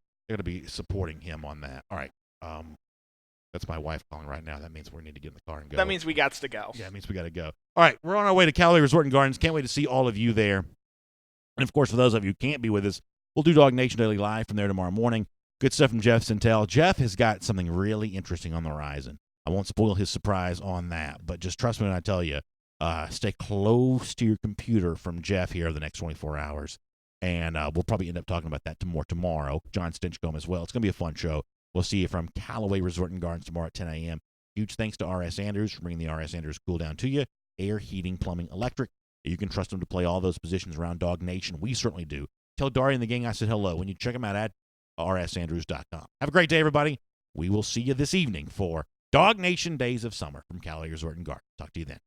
supporting him on that. All right. That's my wife calling right now. That means we need to get in the car and go. That means we got to go. Yeah, it means we got to go. All right, we're on our way to Callaway Resort and Gardens. Can't wait to see all of you there. And, of course, for those of you who can't be with us, we'll do DawgNation Daily Live from there tomorrow morning. Good stuff from Jeff Sintel. Jeff has got something really interesting on the horizon. I won't spoil his surprise on that, but just trust me when I tell you, stay close to your computer from Jeff here over the next 24 hours. And we'll probably end up talking about that more tomorrow. John Stinchcomb as well. It's going to be a fun show. We'll see you from Callaway Resort and Gardens tomorrow at 10 a.m. Huge thanks to R.S. Andrews for bringing the R.S. Andrews Cool Down to you. air, heating, plumbing, electric. You can trust them to play all those positions around DawgNation. We certainly do. Tell Dari and the gang I said hello when you check them out at rsandrews.com. Have a great day, everybody. We will see you this evening for DawgNation Days of Summer from Callaway Resort and Garden. Talk to you then.